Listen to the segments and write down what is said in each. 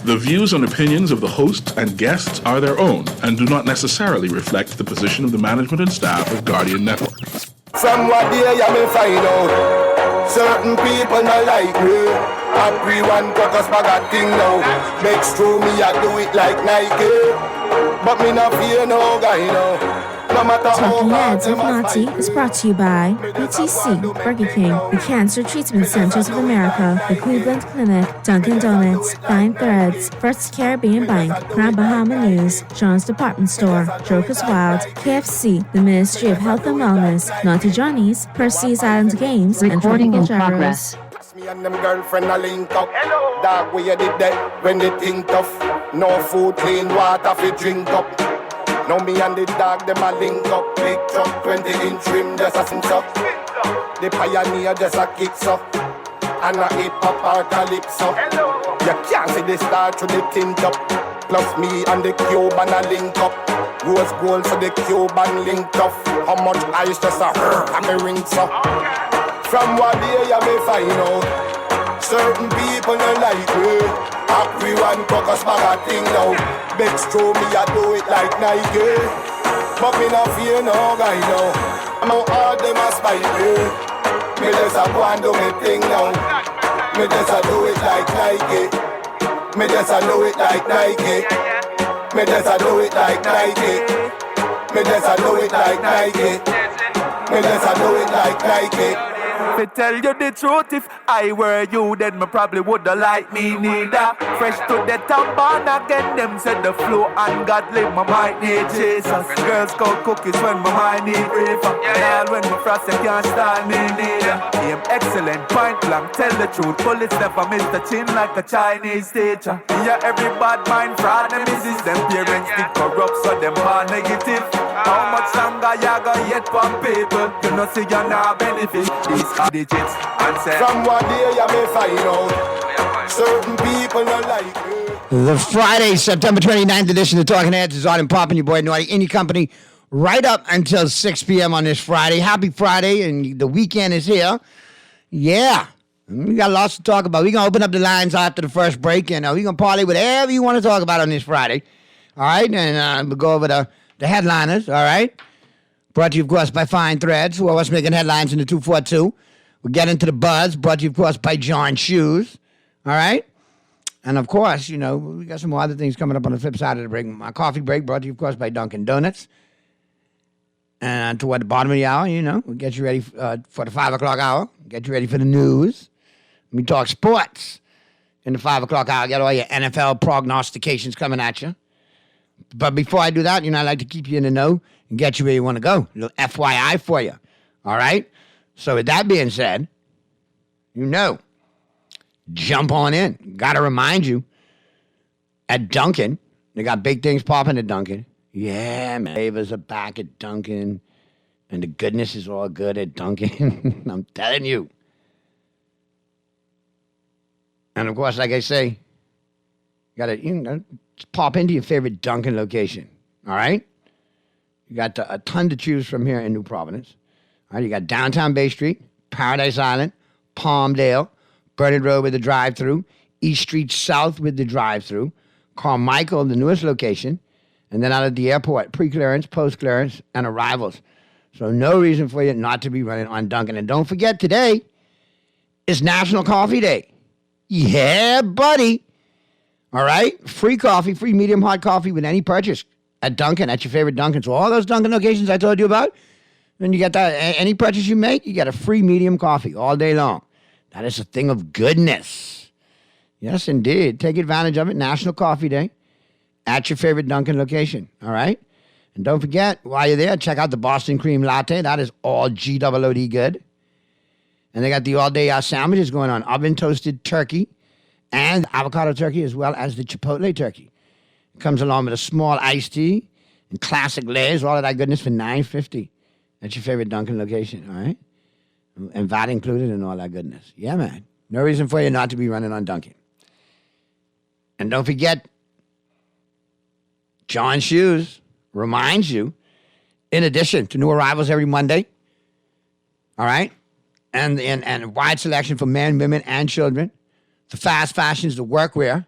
The views and opinions of the hosts and guests are their own and do not necessarily reflect the position of the management and staff of Guardian Network. From what day you may find out, certain people not like me. Everyone focus bag a thing now. Makes true me I do it like Nike, but me not fear no guy now. No matter Talking Heads with Naughty is brought to you by BTC, Burger King, the Cancer Treatment Centers of America, the Cleveland Clinic, Dunkin' Donuts, Fine Threads, First Caribbean Bank, Grand Bahama News, John's Department Store, Joker's Wild, KFC, the Ministry of Health and Wellness, Naughty Johnny's, Percy's Island Games, Recording and in progress. me and them girlfriend a link up. Dog where you did that when they think tough. No food, clean water fi drink up. Now me and the dog them a link up. Big truck, 20-inch rim just a cinch up. The pioneer just a kicks up. And a hip hop or calypso. You can't see the star through the tint up. Plus me and the Cuban a link up. Rose gold for the Cuban linked up. How much ice just a and me rings up. From what day you may find out, certain people don't like me. Everyone focus bag a thing now. Begs through me, I do it like Nike, but me not fear no guy now. I'm how hard them a spite me. Me just a go and do me thing now. Me just a do it like Nike. Me just a do it like Nike. Me just a do it like Nike. Me just a do it like Nike. Me just a do it like Nike. To tell you the truth, if I were you, then me probably woulda like me neither. Fresh to the top, born again, them said the flow ungodly, my mind need Jesus. Girls call cookies when my mind need reefer. All when my frost, you can't style me neither. Aim excellent, point blank, tell the truth. Bullets never miss the chin like a Chinese teacher. Yeah, every bad mind fraud, them is them parents did corrupt, so them are negative. How much longer you gonna yet from people? You know see you not benefit these digits and say from what day you may find out, certain people don't like me. The Friday, September 29th edition of Talking Heads is on and popping, your boy Naughty in your company right up until 6 p.m. on this Friday. Happy Friday, and the weekend is here. Yeah, we got lots to talk about. We're going to open up the lines after the first break, and we're going to parlay whatever you want to talk about on this Friday. All right, and we'll go over the headliners, all right? Brought to you, of course, by Fine Threads, who are what's making headlines in the 242. We'll get into the buzz, brought to you, of course, by John Shoes, all right? And, of course, you know, we got some more other things coming up on the flip side of the break. My coffee break brought to you, of course, by Dunkin' Donuts. And toward the bottom of the hour, you know, we'll get you ready for the 5 o'clock hour, get you ready for the news. We talk sports in the 5 o'clock hour, get all your NFL prognostications coming at you. But before I do that, you know, I like to keep you in the know and get you where you want to go. A little FYI for you, all right? So with that being said, you know, jump on in. Got to remind you, at Dunkin', they got big things popping at Dunkin'. Yeah, man, flavors are back at Dunkin', and the goodness is all good at Dunkin'. I'm telling you. And, of course, like I say, you got to, you know, just pop into your favorite Dunkin' location, all right? You got a ton to choose from here in New Providence. All right, you got downtown Bay Street, Paradise Island, Palmdale, Burnett Road with the drive-thru, East Street South with the drive-thru, Carmichael, the newest location, and then out at the airport, pre-clearance, post-clearance, and arrivals. So no reason for you not to be running on Dunkin'. And don't forget, today is National Coffee Day. Yeah, buddy. All right? Free coffee, free medium hot coffee with any purchase at Dunkin', at your favorite Dunkin'. So all those Dunkin' locations I told you about, then you get that. Any purchase you make, you get a free medium coffee all day long. That is a thing of goodness. Yes, indeed. Take advantage of it. National Coffee Day at your favorite Dunkin' location. All right? And don't forget, while you're there, check out the Boston Cream Latte. That is all G-O-O-D good. And they got the all-day sandwiches going on. Oven-toasted turkey and avocado turkey, as well as the chipotle turkey. It comes along with a small iced tea and classic layers, all of that goodness for $9.50. That's your favorite Dunkin' location, all right? And VAT included and all that goodness. Yeah, man. No reason for you not to be running on Dunkin'. And don't forget, John Shoes reminds you, in addition to new arrivals every Monday, all right? And a wide selection for men, women, and children. The fast fashions, the workwear.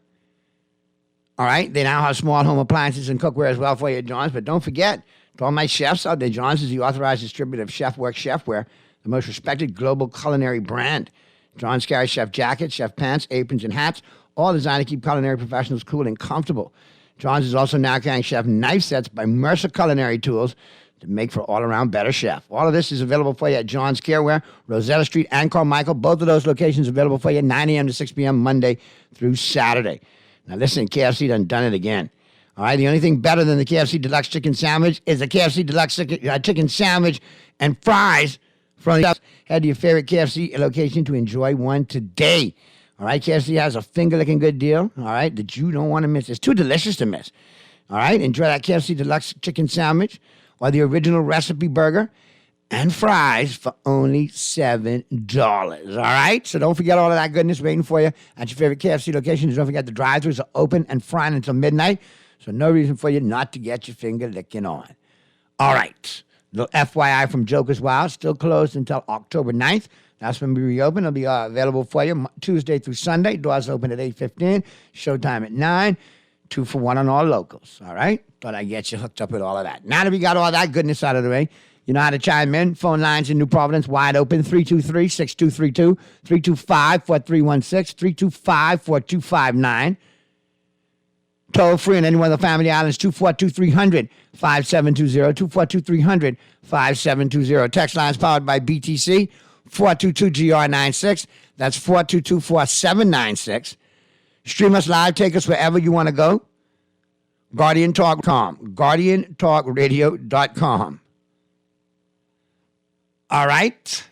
All right? They now have small home appliances and cookware as well for you at John's. But don't forget, to all my chefs out there, John's is the authorized distributor of Chef Works Chefware, the most respected global culinary brand. John's carries chef jackets, chef pants, aprons, and hats, all designed to keep culinary professionals cool and comfortable. John's is also now carrying chef knife sets by Mercer Culinary Tools to make for all-around better chef. All of this is available for you at John's Careware, Rosetta Street, and Carmichael. Both of those locations available for you 9 a.m. to 6 p.m. Monday through Saturday. Now listen, KFC done it again. All right, the only thing better than the KFC Deluxe Chicken Sandwich is the KFC Deluxe Chicken Sandwich and fries from the Head to your favorite KFC location to enjoy one today. All right, KFC has a finger-licking good deal, all right, that you don't want to miss. It's too delicious to miss. All right, enjoy that KFC Deluxe Chicken Sandwich or the original recipe burger and fries for only $7. All right, so don't forget all of that goodness waiting for you at your favorite KFC locations. Don't forget the drive-thrus are open and frying until midnight, so no reason for you not to get your finger licking on. All right, little FYI from Joker's Wild, still closed until October 9th. That's when we reopen. It'll be available for you Tuesday through Sunday. Doors open at 8:15. Showtime at 9. 2 for 1 on all locals. All right? Thought I'd get you hooked up with all of that. Now that we got all that goodness out of the way, you know how to chime in. Phone lines in New Providence wide open. 323-6232. 325-4316. 325-4259. Toll free on any one of the Family Islands. 242-300-5720. 242-300-5720. Text lines powered by BTC. 422-GR96. That's 422-4796. Stream us live. Take us wherever you want to go. GuardianTalk.com. GuardianTalkRadio.com. All right.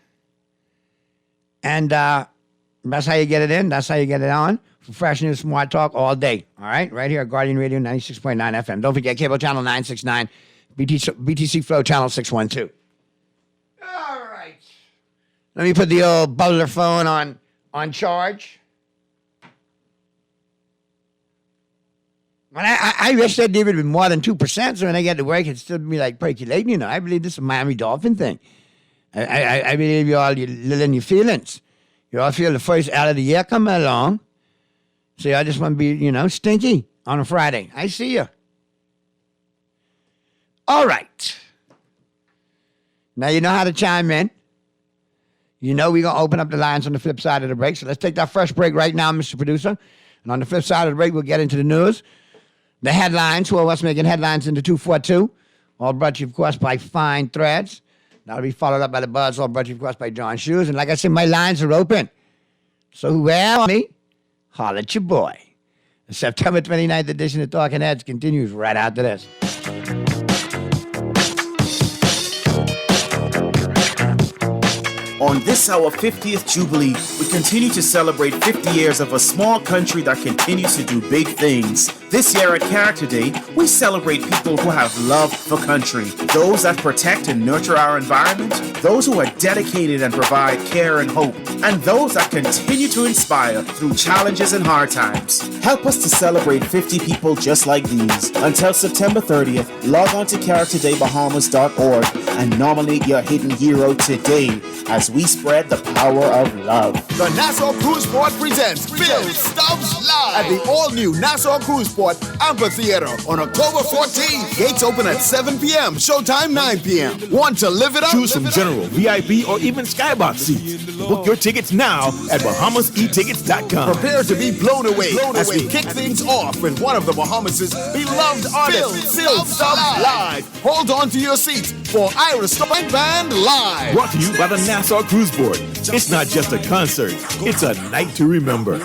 And that's how you get it in. That's how you get it on. For fresh news, smart talk all day. All right? Right here at Guardian Radio 96.9 FM. Don't forget cable channel 969, BTC Flow channel 612. All right. Let me put the old bubbler phone on charge. Well, I wish that David would be more than 2%, so when I get to work, it'd still be like percolating, you know. I believe this is a Miami Dolphin thing. I believe you're little in your feelings. You all feel the first out of the year coming along. So I just want to be, stinky on a Friday. I see you. All right. Now you know how to chime in. You know we're going to open up the lines on the flip side of the break. So let's take that first break right now, Mr. Producer. And on the flip side of the break, we'll get into the news. The headlines, who are what's making headlines in the 242. All brought to you, of course, by Fine Threads. That'll be followed up by the Buzz, all brought to you, of course, by John Shoes. And like I said, my lines are open. So whoever me, holler at your boy. The September 29th edition of Talking Heads continues right after this. On this, our 50th Jubilee, we continue to celebrate 50 years of a small country that continues to do big things. This year at Character Day, we celebrate people who have love for country, those that protect and nurture our environment, those who are dedicated and provide care and hope, and those that continue to inspire through challenges and hard times. Help us to celebrate 50 people just like these. Until September 30th, log on to CharacterDayBahamas.org and nominate your hidden hero today as we spread the power of love. The Nassau Cruise Port presents Phil Stubbs Live at the all-new Nassau Cruise Port Amphitheater on October 14th. Gates open at 7 p.m. Showtime 9 p.m. Want to live it up? Choose from general, VIP, or even skybox seats. Book your tickets now at BahamasEtickets.com. Prepare to be blown away as we kick things off with one of the Bahamas' beloved artists, Phil Stubbs Live. Hold on to your seats for Iris Stone Band Live. Brought to you by the Nassau Cruise Board. It's not just a concert, it's a night to remember.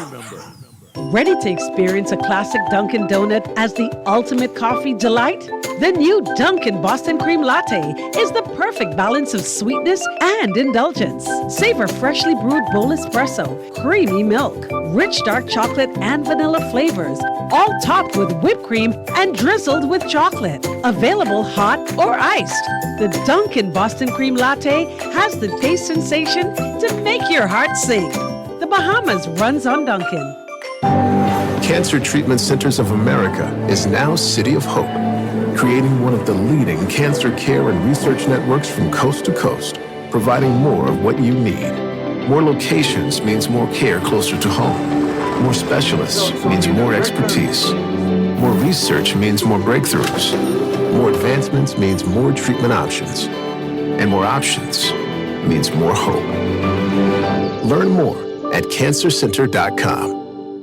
Ready to experience a classic Dunkin' Donut as the ultimate coffee delight? The new Dunkin' Boston Cream Latte is the perfect balance of sweetness and indulgence. Savor freshly brewed bowl espresso, creamy milk, rich dark chocolate and vanilla flavors, all topped with whipped cream and drizzled with chocolate. Available hot or iced. The Dunkin' Boston Cream Latte has the taste sensation to make your heart sing. The Bahamas runs on Dunkin'. Cancer Treatment Centers of America is now City of Hope, creating one of the leading cancer care and research networks from coast to coast, providing more of what you need. More locations means more care closer to home. More specialists means more expertise. More research means more breakthroughs. More advancements means more treatment options. And more options means more hope. Learn more at cancercenter.com.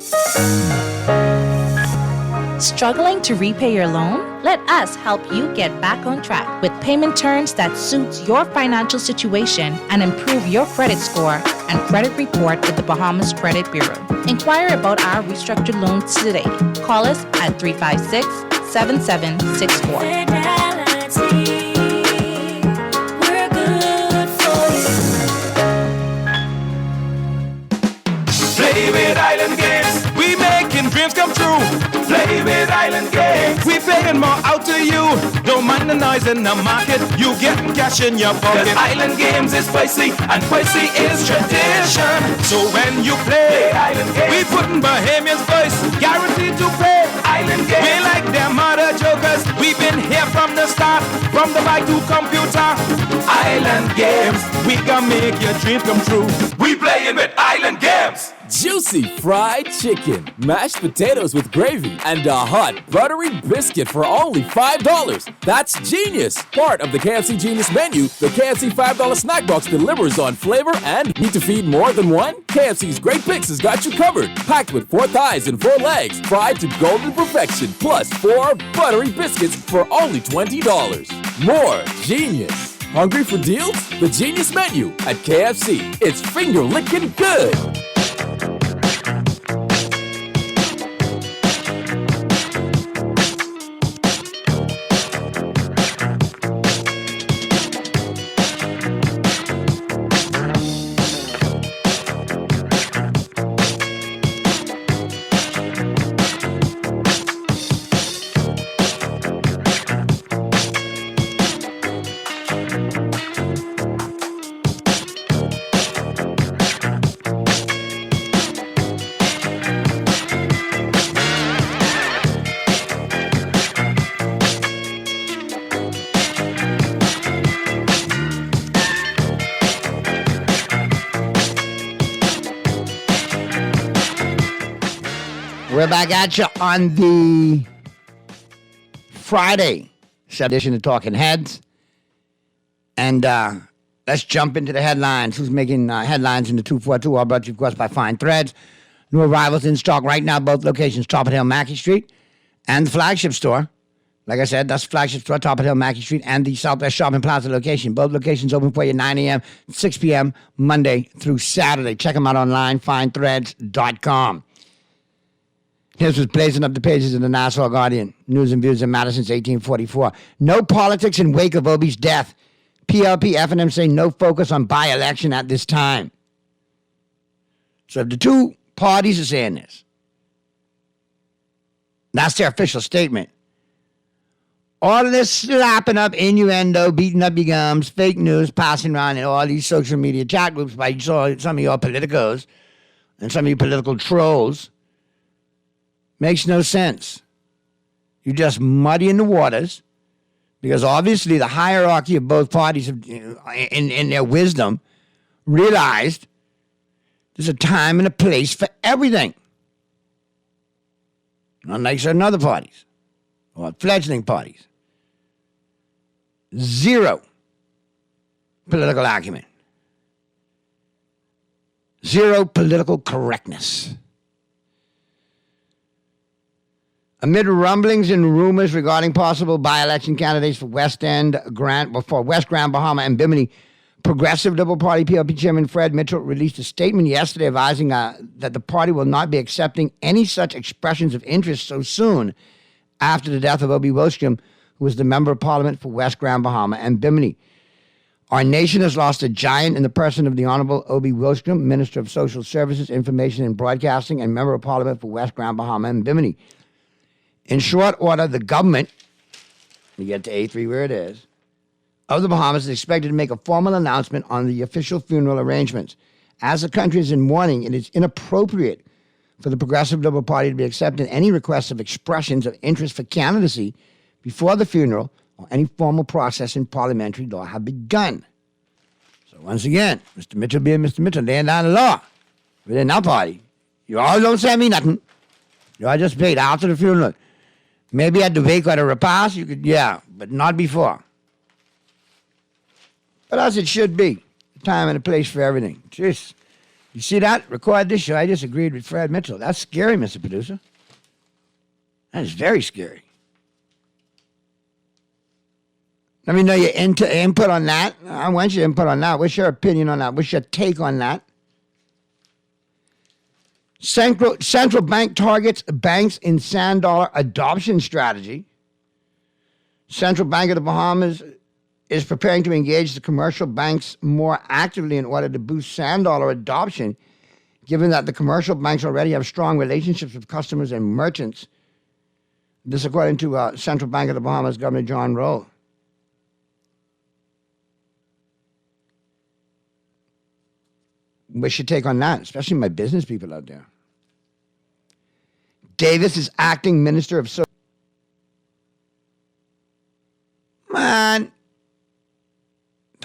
Struggling to repay your loan? Let us help you get back on track with payment terms that suits your financial situation and improve your credit score and credit report with the Bahamas Credit Bureau. Inquire about our restructured loans today. Call us at 356-7764. Play with Island Games. We making dreams come true. Play with Island Games. We paying more out to you. Don't mind the noise in the market. You getting cash in your pocket. 'Cause Island Games is spicy and spicy is tradition. So when you play Island Games, we putting Bahamians first. Guaranteed to pay Island Games. We like them other jokers. We've been here from the start. From the bike to computer. Island Games. We can make your dreams come true. We playing with Island Games. Juicy fried chicken, mashed potatoes with gravy, and a hot buttery biscuit for only $5. That's genius! Part of the KFC Genius menu, the KFC $5 snack box delivers on flavor and need to feed more than one? KFC's Great Picks has got you covered. Packed with 4 thighs and 4 legs, fried to golden perfection, plus 4 buttery biscuits for only $20. More genius! Hungry for deals? The Genius menu at KFC. It's finger-licking good! We're back at you on the Friday edition of Talking Heads. And let's jump into the headlines. Who's making headlines in the 242? All brought to you, of course, by Fine Threads. New arrivals in stock right now, both locations, Top of Hill, Mackey Street, and the flagship store. Like I said, that's the flagship store, Top of Hill, Mackey Street, and the Southwest Shopping Plaza location. Both locations open for you 9 a.m., 6 p.m., Monday through Saturday. Check them out online, finethreads.com. Here's what's blazing up the pages of the Nassau Guardian. News and views in Madison since 1844. No politics in wake of Obie's death. PLP, F&M say no focus on by-election at this time. So if the two parties are saying this, that's their official statement. All of this slapping up innuendo, beating up your gums, fake news passing around in all these social media chat groups by some of your politicos and some of you political trolls makes no sense. You're just muddying the waters because obviously the hierarchy of both parties have, in their wisdom realized there's a time and a place for everything. Unlike certain other parties or fledgling parties. Zero political acumen. Zero political correctness. Amid rumblings and rumors regarding possible by-election candidates for West Grand, Bahama, and Bimini, Progressive Liberal Party PLP Chairman Fred Mitchell released a statement yesterday advising that the party will not be accepting any such expressions of interest so soon after the death of Obie Wilstrom, who was the Member of Parliament for West Grand Bahama and Bimini. Our nation has lost a giant in the person of the Honorable Obie Wilstrom, Minister of Social Services, Information and Broadcasting, and Member of Parliament for West Grand Bahama and Bimini. In short order, the government, you get to A3 where it is, of the Bahamas is expected to make a formal announcement on the official funeral arrangements. As the country is in mourning, it is inappropriate for the Progressive Liberal Party to be accepting any requests of expressions of interest for candidacy before the funeral or any formal process in parliamentary law have begun. So once again, Mr. Mitchell being Mr. Mitchell, laying down the law within our party. You all don't say me nothing. You all just paid after the funeral. Maybe at the wake or the repast, you could, yeah, but not before. But as it should be, a time and a place for everything. Jeez. You see that? Record this show. I just agreed with Fred Mitchell. That's scary, Mr. Producer. That is very scary. Let me know your input on that. I want your input on that. What's your opinion on that? What's your take on that? Central bank targets banks in sand dollar adoption strategy. Central Bank of the Bahamas is preparing to engage the commercial banks more actively in order to boost sand dollar adoption, given that the commercial banks already have strong relationships with customers and merchants. This according to Central Bank of the Bahamas Governor John Rowe. What's your take on that, especially my business people out there? Davis is acting Minister of Social. Man.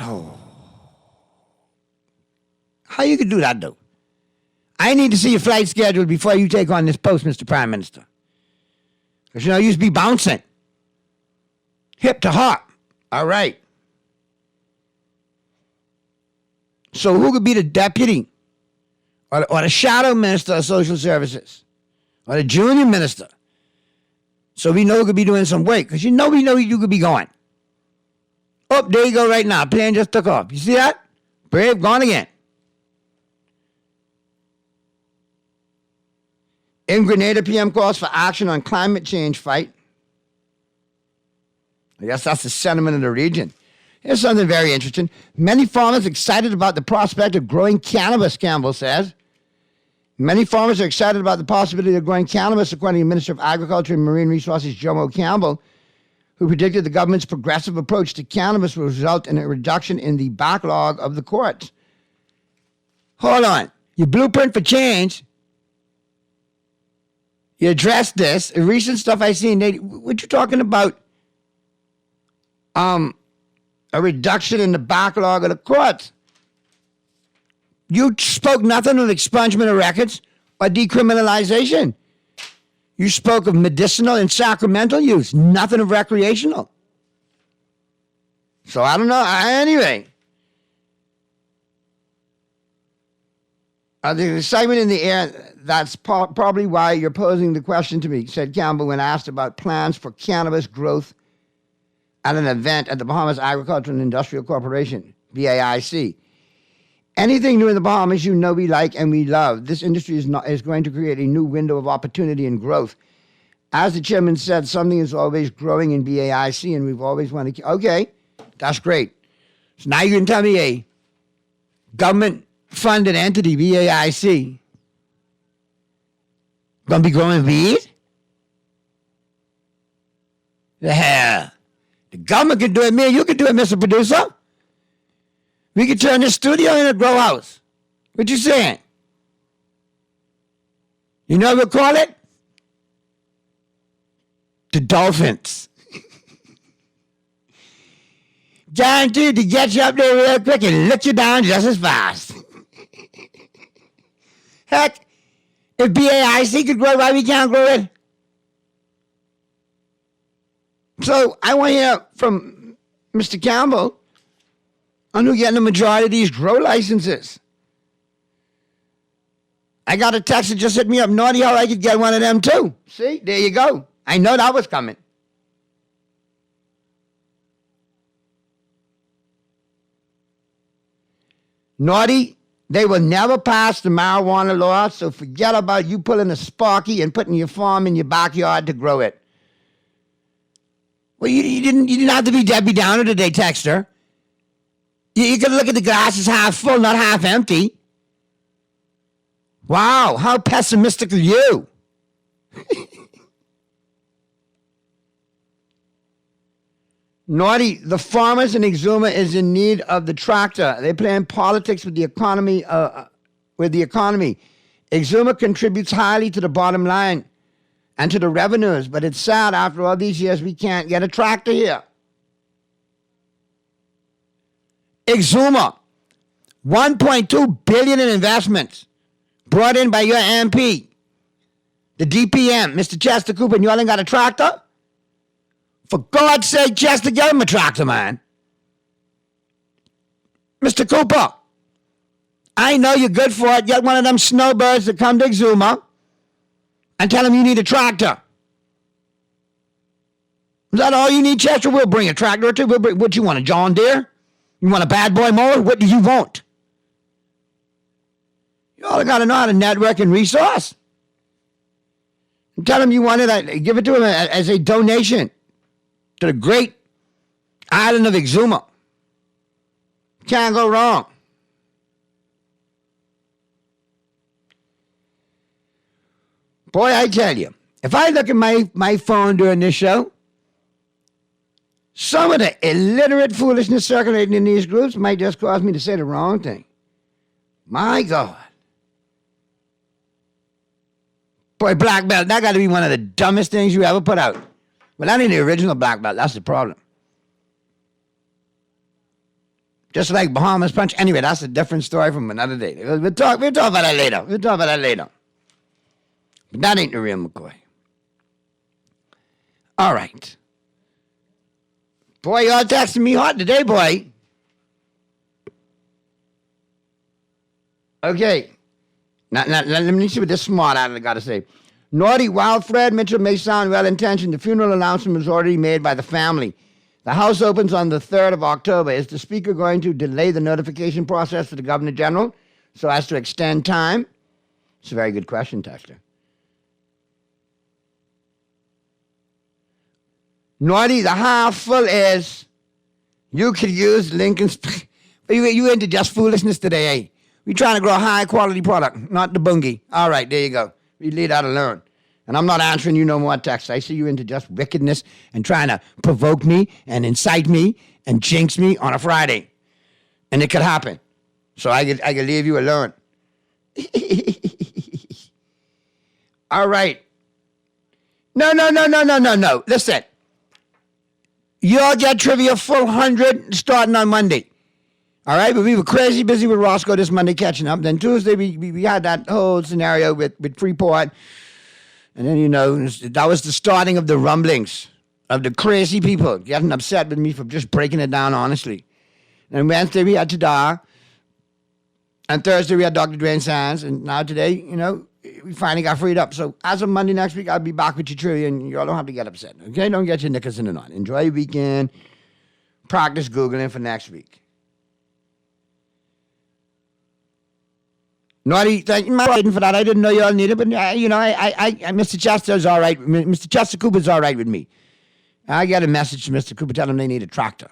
Oh. How you could do that, though? I need to see your flight schedule before you take on this post, Mr. Prime Minister. Because, you used to be bouncing. Hip to hop. All right. So who could be the deputy or the shadow minister of social services or the junior minister? So we know who could be doing some work because we know you could be going. Oh, there you go right now. Plane just took off. You see that? Brave gone again. In Grenada, PM calls for action on climate change fight. I guess that's the sentiment of the region. Here's something very interesting. Many farmers excited about the prospect of growing cannabis, Campbell says. Many farmers are excited about the possibility of growing cannabis, according to Minister of Agriculture and Marine Resources Jomo Campbell, who predicted the government's progressive approach to cannabis will result in a reduction in the backlog of the courts. Hold on. Your blueprint for change, you addressed this. The recent stuff I seen, what you talking about? A reduction in the backlog of the courts. You spoke nothing of expungement of records or decriminalization. You spoke of medicinal and sacramental use, nothing of recreational. So I don't know. Anyway, there's excitement in the air. That's probably why you're posing the question to me, said Campbell when asked about plans for cannabis growth at an event at the Bahamas Agricultural and Industrial Corporation, BAIC. Anything new in the Bahamas we like and we love. This industry is going to create a new window of opportunity and growth. As the chairman said, something is always growing in BAIC and we've always wanted to... Okay, that's great. So now you can tell me a government-funded entity, BAIC, going to be growing weed? The hell? The government can do it, me and you can do it, Mr. Producer. We could turn this studio into a grow house. What you saying? You know what we'll call it? The Dolphins. Guaranteed to get you up there real quick and lift you down just as fast. Heck, if BAIC could grow, why we can't grow it? So I want to hear from Mr. Campbell on who getting the majority of these grow licenses. I got a text that just hit me up. Naughty how I could get one of them too. See, there you go. I know that was coming. Naughty, they will never pass the marijuana law, so forget about you pulling a Sparky and putting your farm in your backyard to grow it. Well, you didn't have to be Debbie Downer today, texter. You could look at the glass as half full, not half empty. Wow, how pessimistic are you? Naughty, the farmers in Exuma is in need of the tractor. They're playing politics with the economy. Exuma contributes highly to the bottom line and to the revenues, but it's sad after all these years we can't get a tractor here. Exuma, $1.2 billion in investments brought in by your MP, the DPM, Mr. Chester Cooper, and you all ain't got a tractor? For God's sake, Chester, get him a tractor, man. Mr. Cooper, I know you're good for it. Get one of them snowbirds to come to Exuma and tell him you need a tractor. Is that all you need, Chester? We'll bring a tractor or two. What you want, a John Deere? You want a bad boy mower? What do you want? You all got to know how to network and resource. And tell him you want it. Give it to him as a donation to the great island of Exuma. Can't go wrong. Boy, I tell you, if I look at my phone during this show, some of the illiterate foolishness circulating in these groups might just cause me to say the wrong thing. My God. Boy, black belt, that got to be one of the dumbest things you ever put out. Well, that ain't the original black belt. That's the problem. Just like Bahamas Punch. Anyway, that's a different story from another day. We'll talk about that later. But that ain't the real McCoy. All right. Boy, y'all texting me hot today, boy. Okay. Now, let me see what this smart aleck got to say. Naughty Wild Fred Mitchell may sound well-intentioned. The funeral announcement was already made by the family. The House opens on the 3rd of October. Is the Speaker going to delay the notification process to the Governor General so as to extend time? It's a very good question, Texter. Naughty, the half full is you could use Lincoln's... You into just foolishness today, eh? We're trying to grow a high-quality product, not the bungie. All right, there you go. We leave that alone. And I'm not answering you no more texts. I see you into just wickedness and trying to provoke me and incite me and jinx me on a Friday. And it could happen. So I could leave you alone. All right. No. Listen. You'll get trivia full 100 starting on Monday. All right, but we were crazy busy with Roscoe this Monday catching up. Then Tuesday, we had that whole scenario with Freeport. And then, that was the starting of the rumblings of the crazy people getting upset with me for just breaking it down honestly. And Wednesday, we had Tadar. And Thursday, we had Dr. Dwayne Sands. And now today, we finally got freed up. So as of Monday next week, I'll be back with your trivia, and you all don't have to get upset. Okay? Don't get your knickers in the knot. Enjoy your weekend. Practice Googling for next week. Naughty, thank you for that. I didn't know you all needed, but Mr. Chester's all right. Mr. Chester Cooper's all right with me. I got a message to Mr. Cooper telling him they need a tractor.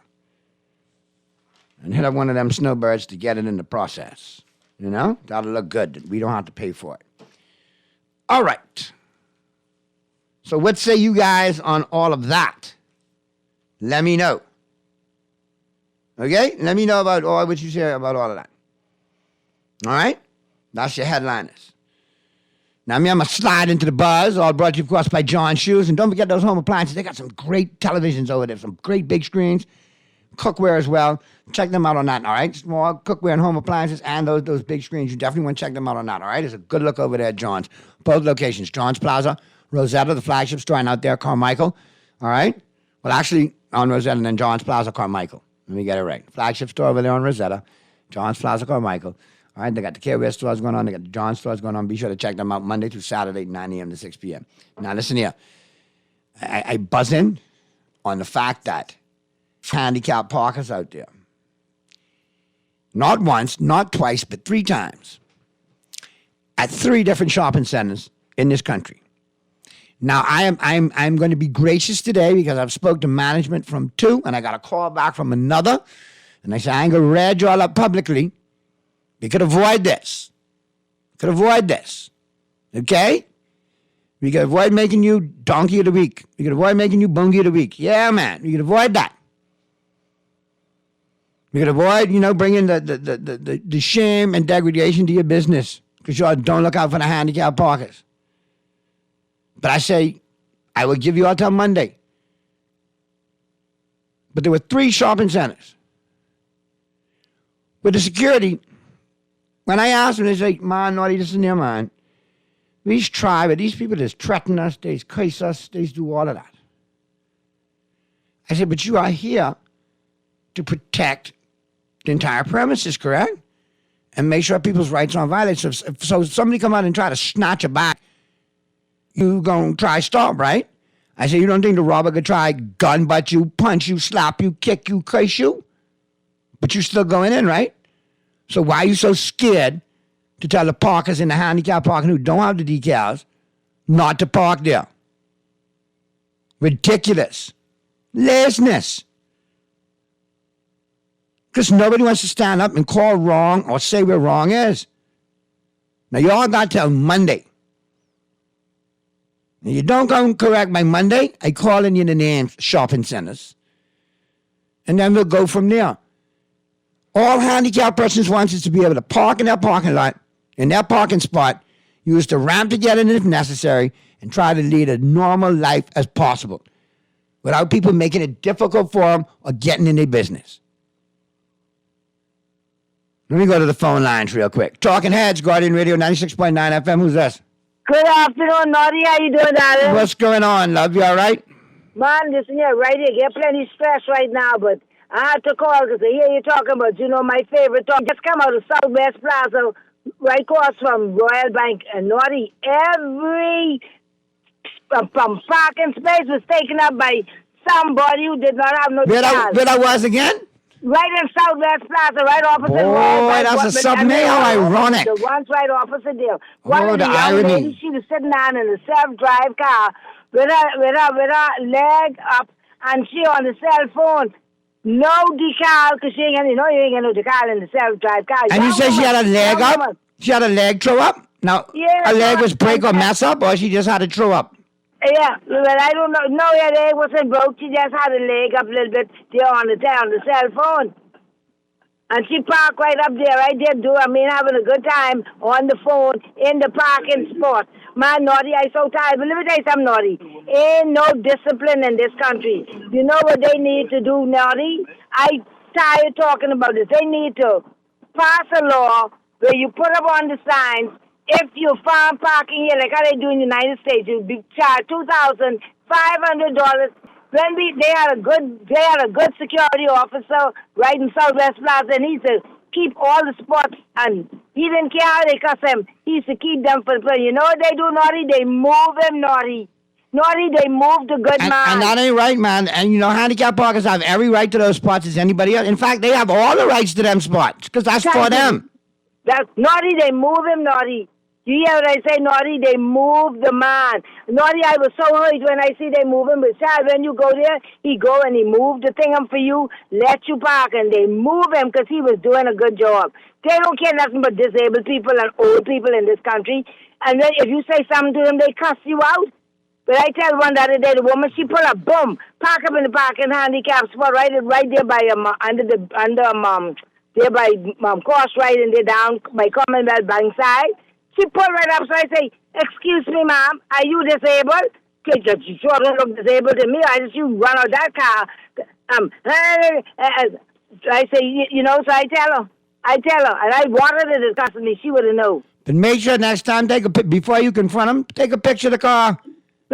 And hit up one of them snowbirds to get it in the process. That'll look good. We don't have to pay for it. All right. So what say you guys on all of that? Let me know. Okay? Let me know about all what you say about all of that. All right? That's your headliners. Now, I'm going to slide into the buzz, all brought to you, of course, by John Shoes. And don't forget those home appliances. They got some great televisions over there, some great big screens, cookware as well. Check them out on that, all right? Small cookware and home appliances and those big screens. You definitely want to check them out on that, all right? It's a good look over there at John's. Both locations, John's Plaza, Rosetta, the flagship store, and out there, Carmichael, all right? Well, actually, on Rosetta and then John's Plaza, Carmichael. Let me get it right. Flagship store over there on Rosetta, John's Plaza, Carmichael. All right, they got the Care stores going on. They got the John stores going on. Be sure to check them out Monday through Saturday, 9 a.m. to 6 p.m. Now, listen here. I buzz in on the fact that handicapped parkers out there, not once, not twice, but 3 times, at 3 different shopping centers in this country. Now, I'm going to be gracious today because I've spoke to management from 2, and I got a call back from another. And I said, I ain't going to red you all up publicly. We could avoid this. Okay? We could avoid making you donkey of the week. We could avoid making you bungie of the week. Yeah, man. We could avoid that. We could avoid, bringing the shame and degradation to your business because y'all don't look out for the handicapped parkers. But I say, I will give you all till Monday. But there were 3 shopping centers. With the security, when I asked them, they say, man, Naughty, this is near mine. We try, but these people just threaten us, they curse us, they do all of that. I said, but you are here to protect the entire premises, correct? And make sure people's rights aren't violated. So if somebody come out and try to snatch a bag, you gonna try stop, right? I said, you don't think the robber could try gun butt you, punch you, slap you, kick you, curse you? But you still going in, right? So why are you so scared to tell the parkers in the handicap parking who don't have the decals not to park there? Ridiculous. Laziness. Because nobody wants to stand up and call wrong or say where wrong is. Now, y'all got till Monday. If you don't come correct by Monday, I call in you the names, shopping centers. And then we'll go from there. All handicapped persons want is to be able to park in their parking lot, in their parking spot, use the ramp to get in if necessary, and try to lead a normal life as possible without people making it difficult for them or getting in their business. Let me go to the phone lines real quick. Talking Heads, Guardian Radio 96.9 FM. Who's this? Good afternoon, Naughty. How you doing, darling? What's going on, love? You all right? Man, listen here, right here. Get plenty stress right now, but I had to call because I hear you talking about, my favorite talk. Just come out of Southwest Plaza, right across from Royal Bank and Naughty. Every from parking space was taken up by somebody who did not have no Where I was again? Right in Southwest Plaza, right opposite Royal Bank. Boy, that's a subway. How ironic. The one's right opposite there. One of the young irony. ladies, she was sitting down in a self-drive car with her leg up, and she on the cell phone. No decal, because you ain't got no decal in the self-drive car. And you say she had a leg up? She had a leg throw up? Now, her leg was break or mess up, or she just had a throw up? Yeah, but I don't know. No, her leg wasn't broke. She just had a leg up a little bit there on the cell phone. And she parked right up there. I did having a good time on the phone in the parking spot. Man, Naughty, I so tired. But let me tell you something, Naughty. Ain't no discipline in this country. You know what they need to do, Naughty? I tired talking about this. They need to pass a law where you put up on the signs, if you found parking here, like how they do in the United States, you'd be charged $2,500. When they had a good security officer right in Southwest Plaza, and he used to keep all the spots, and he didn't care how they cuss him. He used to keep them for the play. You know what they do, Naughty? They move him, Naughty. Naughty, they move the good man. And that ain't right, man. And handicap parkers have every right to those spots as anybody else. In fact, they have all the rights to them spots, because that's for them. That's Naughty, they move him, Naughty. You hear what I say, Naughty? They move the man. Naughty, I was so hurt when I see they move him. But child, when you go there, he go and he moved the thing for you, let you park, and they move him because he was doing a good job. They don't care nothing but disabled people and old people in this country. And then if you say something to them, they cuss you out. But I tell one the other day, the woman, she pull up, boom, park up in the parking handicap spot right there by there by Cross right and there down by Commonwealth Bank side. She pulled right up, so I say, excuse me, ma'am, are you disabled? She sure don't look disabled to me. I just, you run out that car. I say, so I tell her, and I wanted her to discuss me. She would have known. But make sure next time, before you confront them, take a picture of the car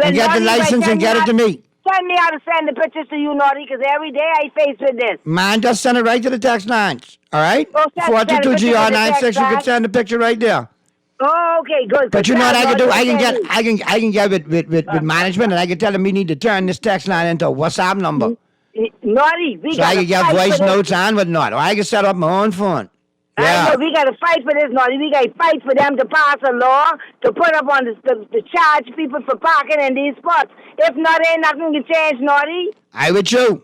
and get the license and get it to me. Send me how to send the pictures to you, Naughty, because every day I face with this. Man, just send it right to the text lines, all right? 422-GR96, you can send the picture right there. Oh, okay, good. But you know what I can do? I can get with management, and I can tell them we need to turn this text line into a WhatsApp number. Naughty, so I can get voice notes and whatnot, or I can set up my own phone. Yeah. I know, we got to fight for this, Naughty. We got to fight for them to pass a law to put up on to charge people for parking in these spots. If not, ain't nothing can change, Naughty. I with you.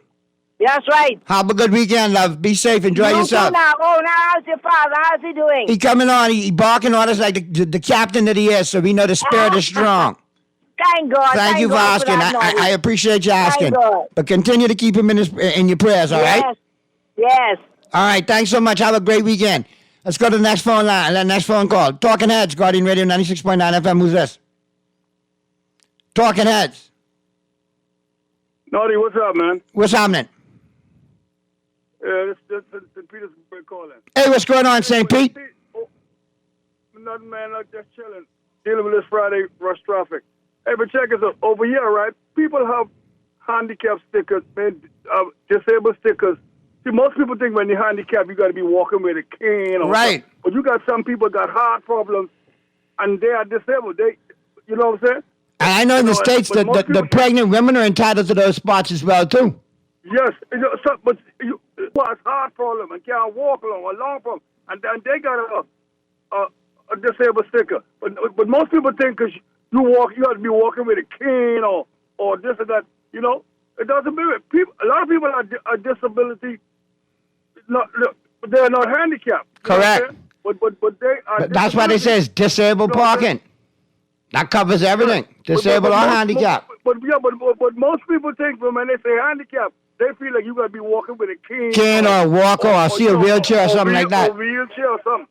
That's right. Have a good weekend, love. Be safe. Enjoy yourself. Now how's your father? How's he doing? He coming on. He barking on us like the captain that he is, so we know the spirit is strong. Thank God. Thank you for asking. I appreciate you asking. But continue to keep him in your prayers, all right? Yes. All right. Thanks so much. Have a great weekend. Let's go to the next phone line. Next phone call. Talking Heads, Guardian Radio 96.9 FM. Who's this? Talking Heads. Naughty, what's up, man? What's happening? Yeah, this St. Petersburg calling. Hey, what's going on, St. Pete? Nothing, man. I'm just chilling. Dealing with this Friday rush traffic. Hey, but check us out. Over here, right? People have handicap stickers, disabled stickers. See, most people think when you're handicapped, you got to be walking with a cane. Or Right. something. But you got some people got heart problems, and they are disabled. You know what I'm saying? And I know in the States but most the people- pregnant women are entitled to those spots as well, too. Yes, but you has heart problem and can't walk along a long problem, and then they got a disabled sticker. But most people think because you have to be walking with a cane or this or that. You know, it doesn't mean it. People. A lot of people are disability. They're not handicapped. You know what I'm Correct. saying? But they are. But that's why they say it's disabled parking. That covers everything, disabled or handicapped. But most people think when they say handicapped, they feel like you got to be walking with a cane. Cane or a walker or see a wheelchair or something like that. Or wheelchair or something.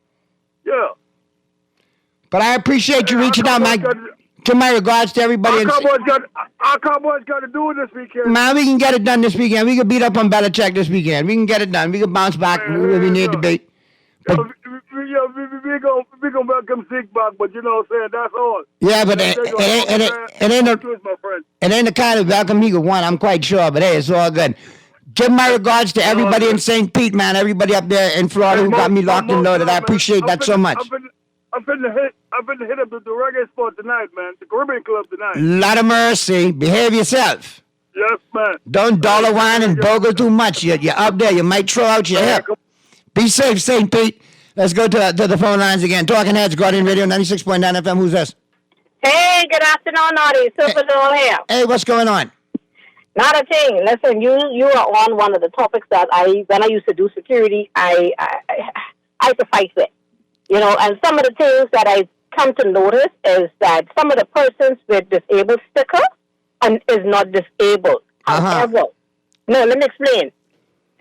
Yeah. But I appreciate you reaching out, man. Give my regards to everybody. Our Cowboys got to do it this weekend. Man, we can get it done this weekend. We can beat up on Belichick this weekend. We can get it done. We can bounce back where we need to be. But, We gonna welcome Zeke back, but you know what I'm saying? That's all. yeah, but it ain't the kind of welcome he could want, I'm quite sure. But hey, it's all good. Give my regards to everybody in St. Pete, man. Everybody up there in Florida who got me locked and loaded. I appreciate that so much. I'm finna hit up the reggae spot tonight, man. The Caribbean Club tonight. Lot of mercy. Behave yourself. Yes, man. Don't dollar wine and bogle too much. You're up there. You might throw out your hip. Be safe, St. Pete. Let's go to the phone lines again. Talking Heads, Guardian Radio, 96.9 FM. Who's this? Hey, good afternoon, Audie. Super Joel here. Hey, what's going on? Not a thing. Listen, you are on one of the topics that when I used to do security, I used to fight with. You know, and some of the things that I come to notice is that some of the persons with disabled sticker is not disabled. However, no, let me explain.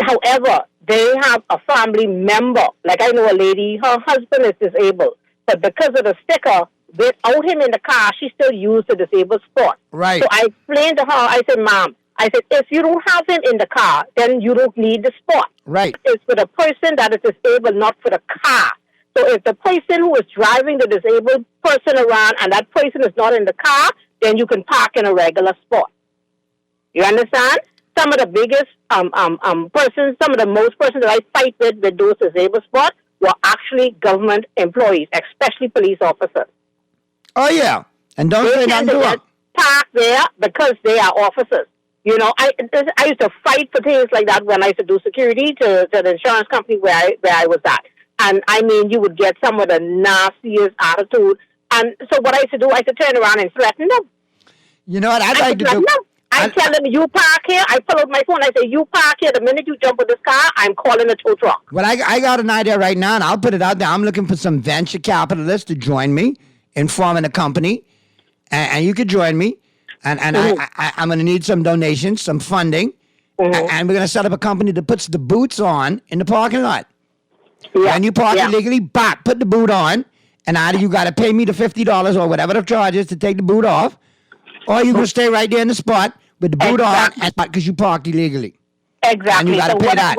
However, they have a family member. Like I know a lady, her husband is disabled. But because of the sticker, without him in the car, she still used the disabled spot. Right. So I explained to her, I said, Mom, if you don't have him in the car, then you don't need the spot. Right. It's for the person that is disabled, not for the car. So if the person who is driving the disabled person around and that person is not in the car, then you can park in a regular spot. You understand? Some of the biggest persons, some of the most persons that I fight with those disabled spots were actually government employees, especially police officers. Oh, yeah. And don't say nothing to them. Park there because they are officers. You know, I used to fight for things like that when I used to do security to the insurance company where I was at. And I mean, you would get some of the nastiest attitude. And so what I used to do, I used to turn around and threaten them. You know what I'd like to do? I tell them, you park here. I pull out my phone. I say, you park here. The minute you jump in this car, I'm calling a tow truck. Well, I got an idea right now, and I'll put it out there. I'm looking for some venture capitalists to join me in forming a company. And you could join me. And I'm going to need some donations, some funding. And we're going to set up a company that puts the boots on in the parking lot. Yeah. And you park illegally, put the boot on. And either you got to pay me the $50 or whatever the charge is to take the boot off. Or you can stay right there in the spot with the boot on because you parked illegally. Exactly. And you got to pay that.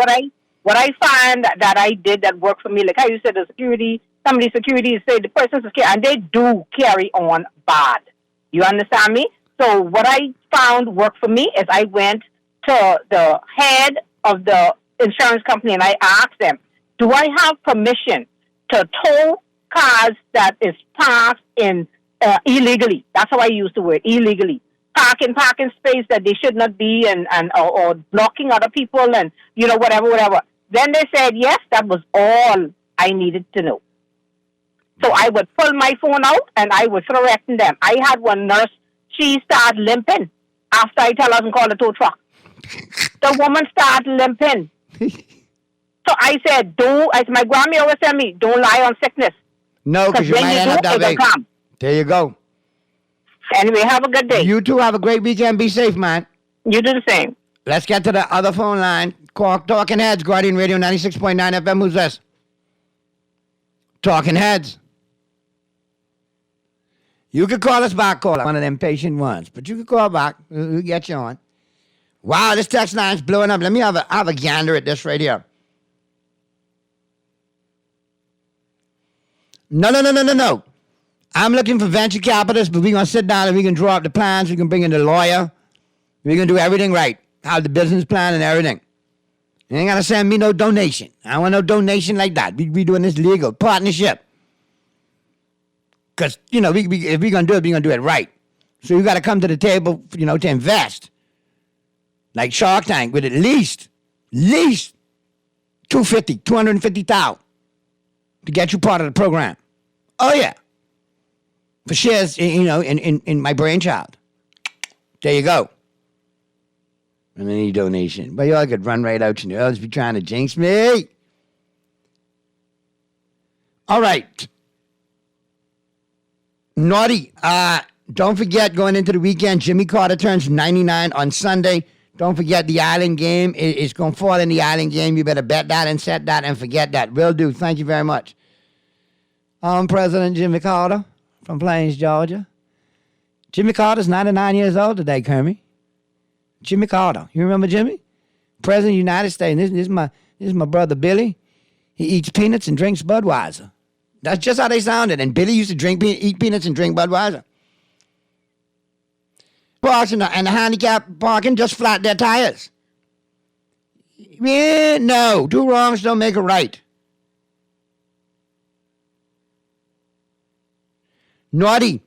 What I find that I did that worked for me, like how you said, the security, some of the security say the person's scared, and they do carry on bad. You understand me? So what I found worked for me is I went to the head of the insurance company and I asked them, do I have permission to tow cars that is parked in illegally? That's how I use the word, illegally. Parking space that they should not be or blocking other people and, you know, whatever. Then they said, yes, that was all I needed to know. So I would pull my phone out and I would threaten them. I had one nurse, she started limping after I tell her to call the tow truck. The woman started limping. So I said, my grandma always tell me, don't lie on sickness. No, because you might end up that way. There you go. Anyway, have a good day. You too. Have a great weekend. Be safe, man. You do the same. Let's get to the other phone line. Talking Heads, Guardian Radio 96.9 FM. Who's this? Talking Heads. You could call us back, caller. One of them patient ones. But you could call back. We'll get you on. Wow, this text line's blowing up. Let me have a gander at this right here. No. I'm looking for venture capitalists, but we're going to sit down and we can draw up the plans. We can bring in the lawyer. We're going to do everything right. Have the business plan and everything. You ain't got to send me no donation. I don't want no donation like that. We doing this legal partnership. Because, if we're going to do it, we're going to do it right. So you got to come to the table, to invest. Like Shark Tank with at least $250,000 to get you part of the program. Oh, yeah. For shares, in my brainchild. There you go. And any donation. But y'all could run right out, be trying to jinx me. All right. Naughty. Don't forget, going into the weekend, Jimmy Carter turns 99 on Sunday. Don't forget the Island game. It's going to fall in the Island game. You better bet that and set that and forget that. Will do. Thank you very much. I'm President Jimmy Carter from Plains, Georgia. Jimmy Carter's 99 years old today, Kermie. Jimmy Carter. You remember Jimmy? President of the United States. This is my brother Billy. He eats peanuts and drinks Budweiser. That's just how they sounded. And Billy used to eat peanuts and drink Budweiser. Parks and the handicap parking just flat their tires. Yeah, no. Two wrongs don't make a right. Naughty.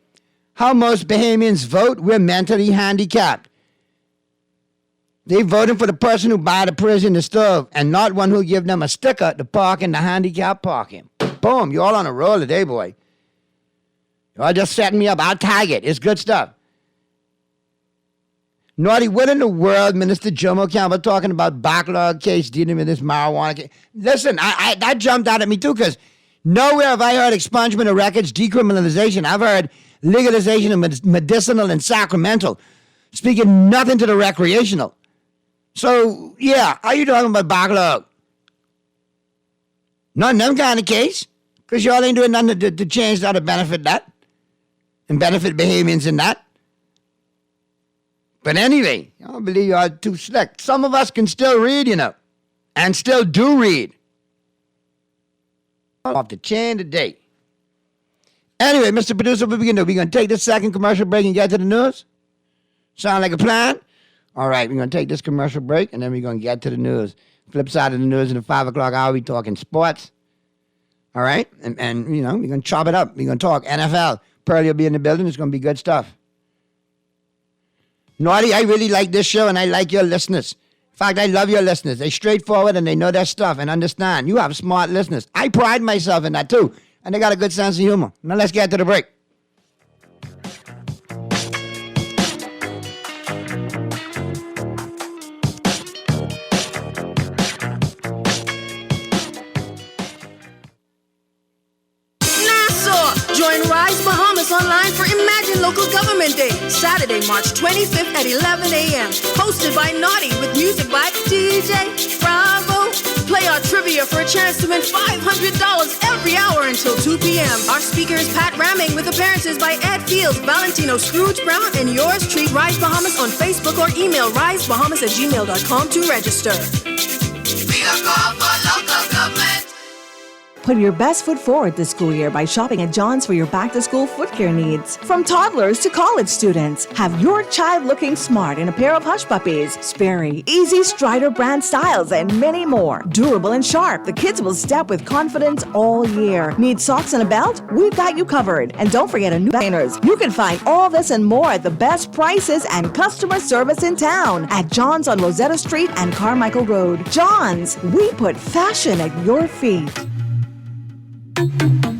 How most Bahamians vote, we're mentally handicapped. They voting for the person who buy the prison the stove and not one who give them a sticker to park in the handicap parking. Boom, you all on a roll today, boy. You all just setting me up. I'll tag it. It's good stuff. Naughty, what in the world, Minister Jomo Campbell talking about backlog case dealing with this marijuana case? Listen, that jumped out at me too, because nowhere have I heard expungement of records, decriminalization. I've heard legalization of medicinal and sacramental, speaking nothing to the recreational. So, yeah, are you talking about backlog? Not in them kind of case, because y'all ain't doing nothing to change that or benefit that, and benefit Bahamians in that. But anyway, I don't believe y'all too slick. Some of us can still read, and still do read. Off the chain today. Anyway, Mr. Producer, what we going to do? We're going to take this second commercial break and get to the news? Sound like a plan? All right, we're going to take this commercial break, and then we're going to get to the news. Flip side of the news in the 5 o'clock hour, we're talking sports. All right? And we're going to chop it up. We're going to talk NFL. Pearlie will be in the building. It's going to be good stuff. Naughty, I really like this show, and I like your listeners. In fact, I love your listeners. They're straightforward, and they know their stuff and understand. You have smart listeners. I pride myself in that, too. And they got a good sense of humor. Now let's get to the break. Join Rise Bahamas online for Imagine Local Government Day, Saturday, March 25th at 11 a.m. Hosted by Naughty with music by DJ Bravo. Play our trivia for a chance to win $500 every hour until 2 p.m. Our speaker is Pat Ramming with appearances by Ed Fields, Valentino, Scrooge Brown, and yours truly. Rise Bahamas on Facebook or email risebahamas@gmail.com to register. We are called for local government. Put your best foot forward this school year by shopping at John's for your back-to-school foot care needs. From toddlers to college students, have your child looking smart in a pair of Hush Puppies, Sperry, Easy, Strider brand styles, and many more. Durable and sharp, the kids will step with confidence all year. Need socks and a belt? We've got you covered. And don't forget a new trainers. You can find all this and more at the best prices and customer service in town at John's on Rosetta Street and Carmichael Road. John's, we put fashion at your feet.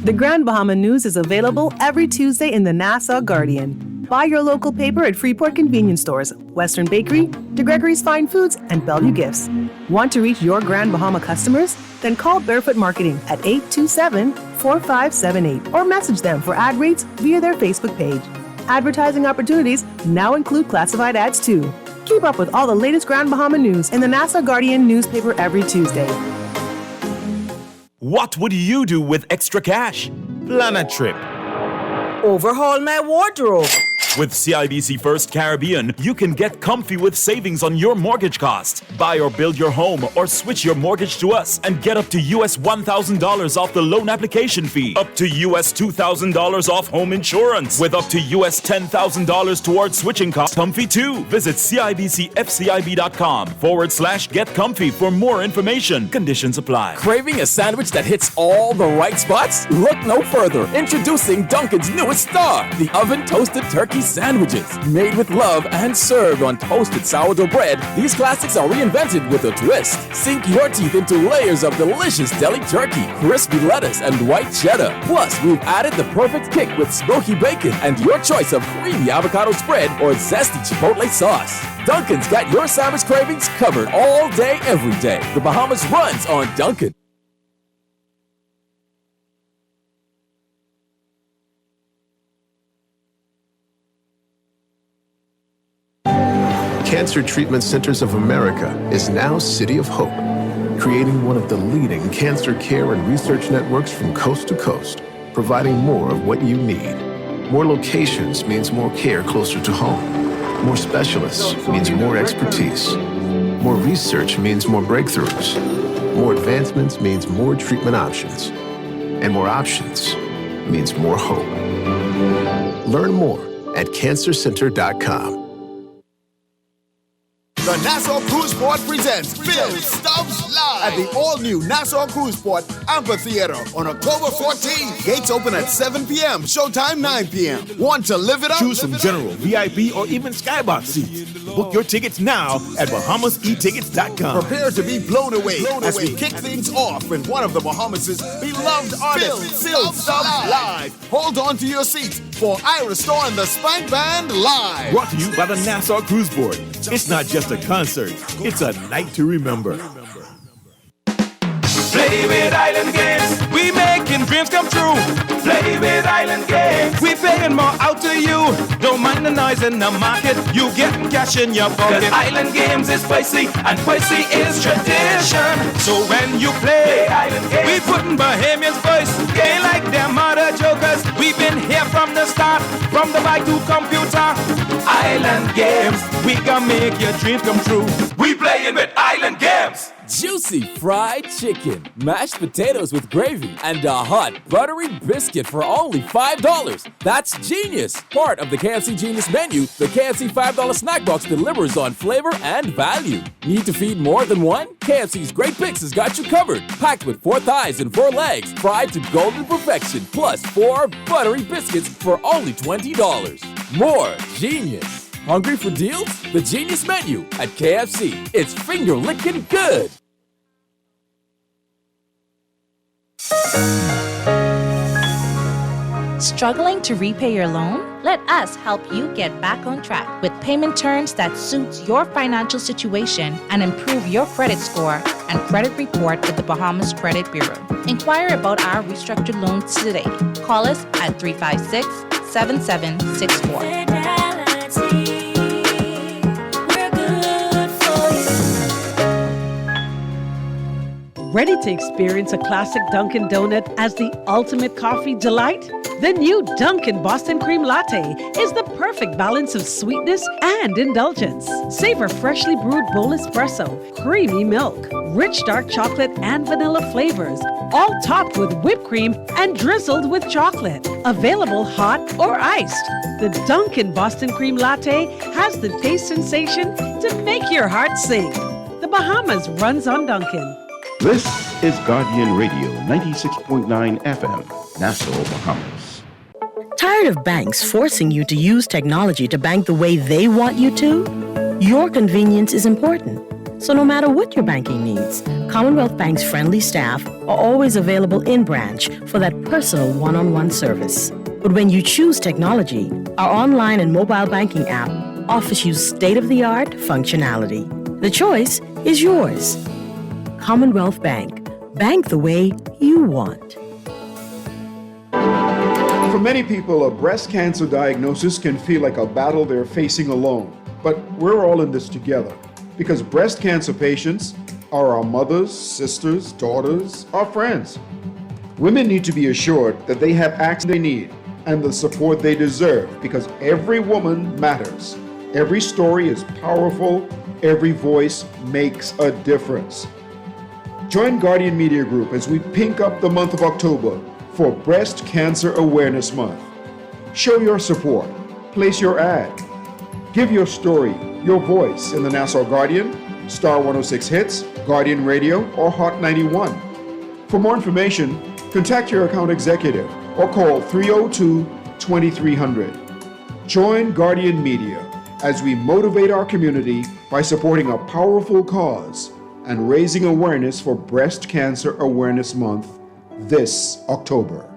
The Grand Bahama News is available every Tuesday in the Nassau Guardian. Buy your local paper at Freeport Convenience Stores, Western Bakery, DeGregory's Fine Foods, and Bellevue Gifts. Want to reach your Grand Bahama customers? Then call Barefoot Marketing at 827-4578 or message them for ad rates via their Facebook page. Advertising opportunities now include classified ads too. Keep up with all the latest Grand Bahama news in the Nassau Guardian newspaper every Tuesday. What would you do with extra cash? Plan a trip. Overhaul my wardrobe. With CIBC First Caribbean, you can get comfy with savings on your mortgage cost. Buy or build your home or switch your mortgage to us and get up to US $1,000 off the loan application fee. Up to US $2,000 off home insurance. With up to US $10,000 towards switching costs. Comfy too. Visit CIBCFCIB.com/get comfy for more information. Conditions apply. Craving a sandwich that hits all the right spots? Look no further. Introducing Dunkin's newest star, the oven toasted turkey sandwiches. Made with love and served on toasted sourdough bread, these classics are reinvented with a twist. Sink your teeth into layers of delicious deli turkey, crispy lettuce, and white cheddar. Plus, we've added the perfect kick with smoky bacon and your choice of creamy avocado spread or zesty chipotle sauce. Dunkin's got your sandwich cravings covered all day, every day. The Bahamas runs on Dunkin'. Cancer Treatment Centers of America is now City of Hope, creating one of the leading cancer care and research networks from coast to coast, providing more of what you need. More locations means more care closer to home. More specialists means more expertise. More research means more breakthroughs. More advancements means more treatment options. And more options means more hope. Learn more at cancercenter.com. The Nassau Cruise Port presents Phil Stubbs Live at the all-new Nassau Cruise Port Amphitheater on October 14th. Gates open at 7 p.m. Showtime 9 p.m. Want to live it up? Choose from general, VIP, or even skybox seats. Book your tickets now at BahamasEtickets.com. Prepare to be blown away as we kick things off with one of the Bahamas' beloved artists, Phil Stubbs Live. Hold on to your seats for Ira Storr and the Spank Band Live. Brought to you by the Nassau Cruise Board. It's not just a concert, it's a night to remember. Play with Island Games, we making dreams come true. Play with Island Games, we paying more out to you. Don't mind the noise in the market, you getting cash in your pocket. 'Cause Island Games is spicy and spicy is tradition. So when you play Island Games, we putting Bahamians first. Ain't like them other jokers. We've been here from the start, from the bike to computer. Island Games, we can make your dreams come true. We playing with Island Games. Juicy fried chicken, mashed potatoes with gravy, and a hot buttery biscuit for only $5. That's genius! Part of the KFC Genius menu, the KFC $5 snack box delivers on flavor and value. Need to feed more than one? KFC's Great Picks has got you covered. Packed with 4 thighs and 4 legs, fried to golden perfection, plus 4 buttery biscuits for only $20. More genius! Hungry for deals? The Genius Menu at KFC. It's finger-licking good. Struggling to repay your loan? Let us help you get back on track with payment terms that suits your financial situation and improve your credit score and credit report with the Bahamas Credit Bureau. Inquire about our restructured loans today. Call us at 356-7764. Ready to experience a classic Dunkin' Donut as the ultimate coffee delight? The new Dunkin' Boston Cream Latte is the perfect balance of sweetness and indulgence. Savor freshly brewed bold espresso, creamy milk, rich dark chocolate and vanilla flavors, all topped with whipped cream and drizzled with chocolate. Available hot or iced. The Dunkin' Boston Cream Latte has the taste sensation to make your heart sing. The Bahamas runs on Dunkin'. This is Guardian Radio 96.9 FM, Nassau, Bahamas. Tired of banks forcing you to use technology to bank the way they want you to? Your convenience is important. So no matter what your banking needs, Commonwealth Bank's friendly staff are always available in branch for that personal one-on-one service. But when you choose technology, our online and mobile banking app offers you state-of-the-art functionality. The choice is yours. Commonwealth Bank. Bank the way you want. For many people, a breast cancer diagnosis can feel like a battle they're facing alone. But we're all in this together because breast cancer patients are our mothers, sisters, daughters, our friends. Women need to be assured that they have access they need and the support they deserve because every woman matters. Every story is powerful. Every voice makes a difference. Join Guardian Media Group as we pink up the month of October for Breast Cancer Awareness Month. Show your support. Place your ad. Give your story, your voice in the Nassau Guardian, Star 106 Hits, Guardian Radio, or Hot 91. For more information, contact your account executive or call 302-2300. Join Guardian Media as we motivate our community by supporting a powerful cause and raising awareness for Breast Cancer Awareness Month this October.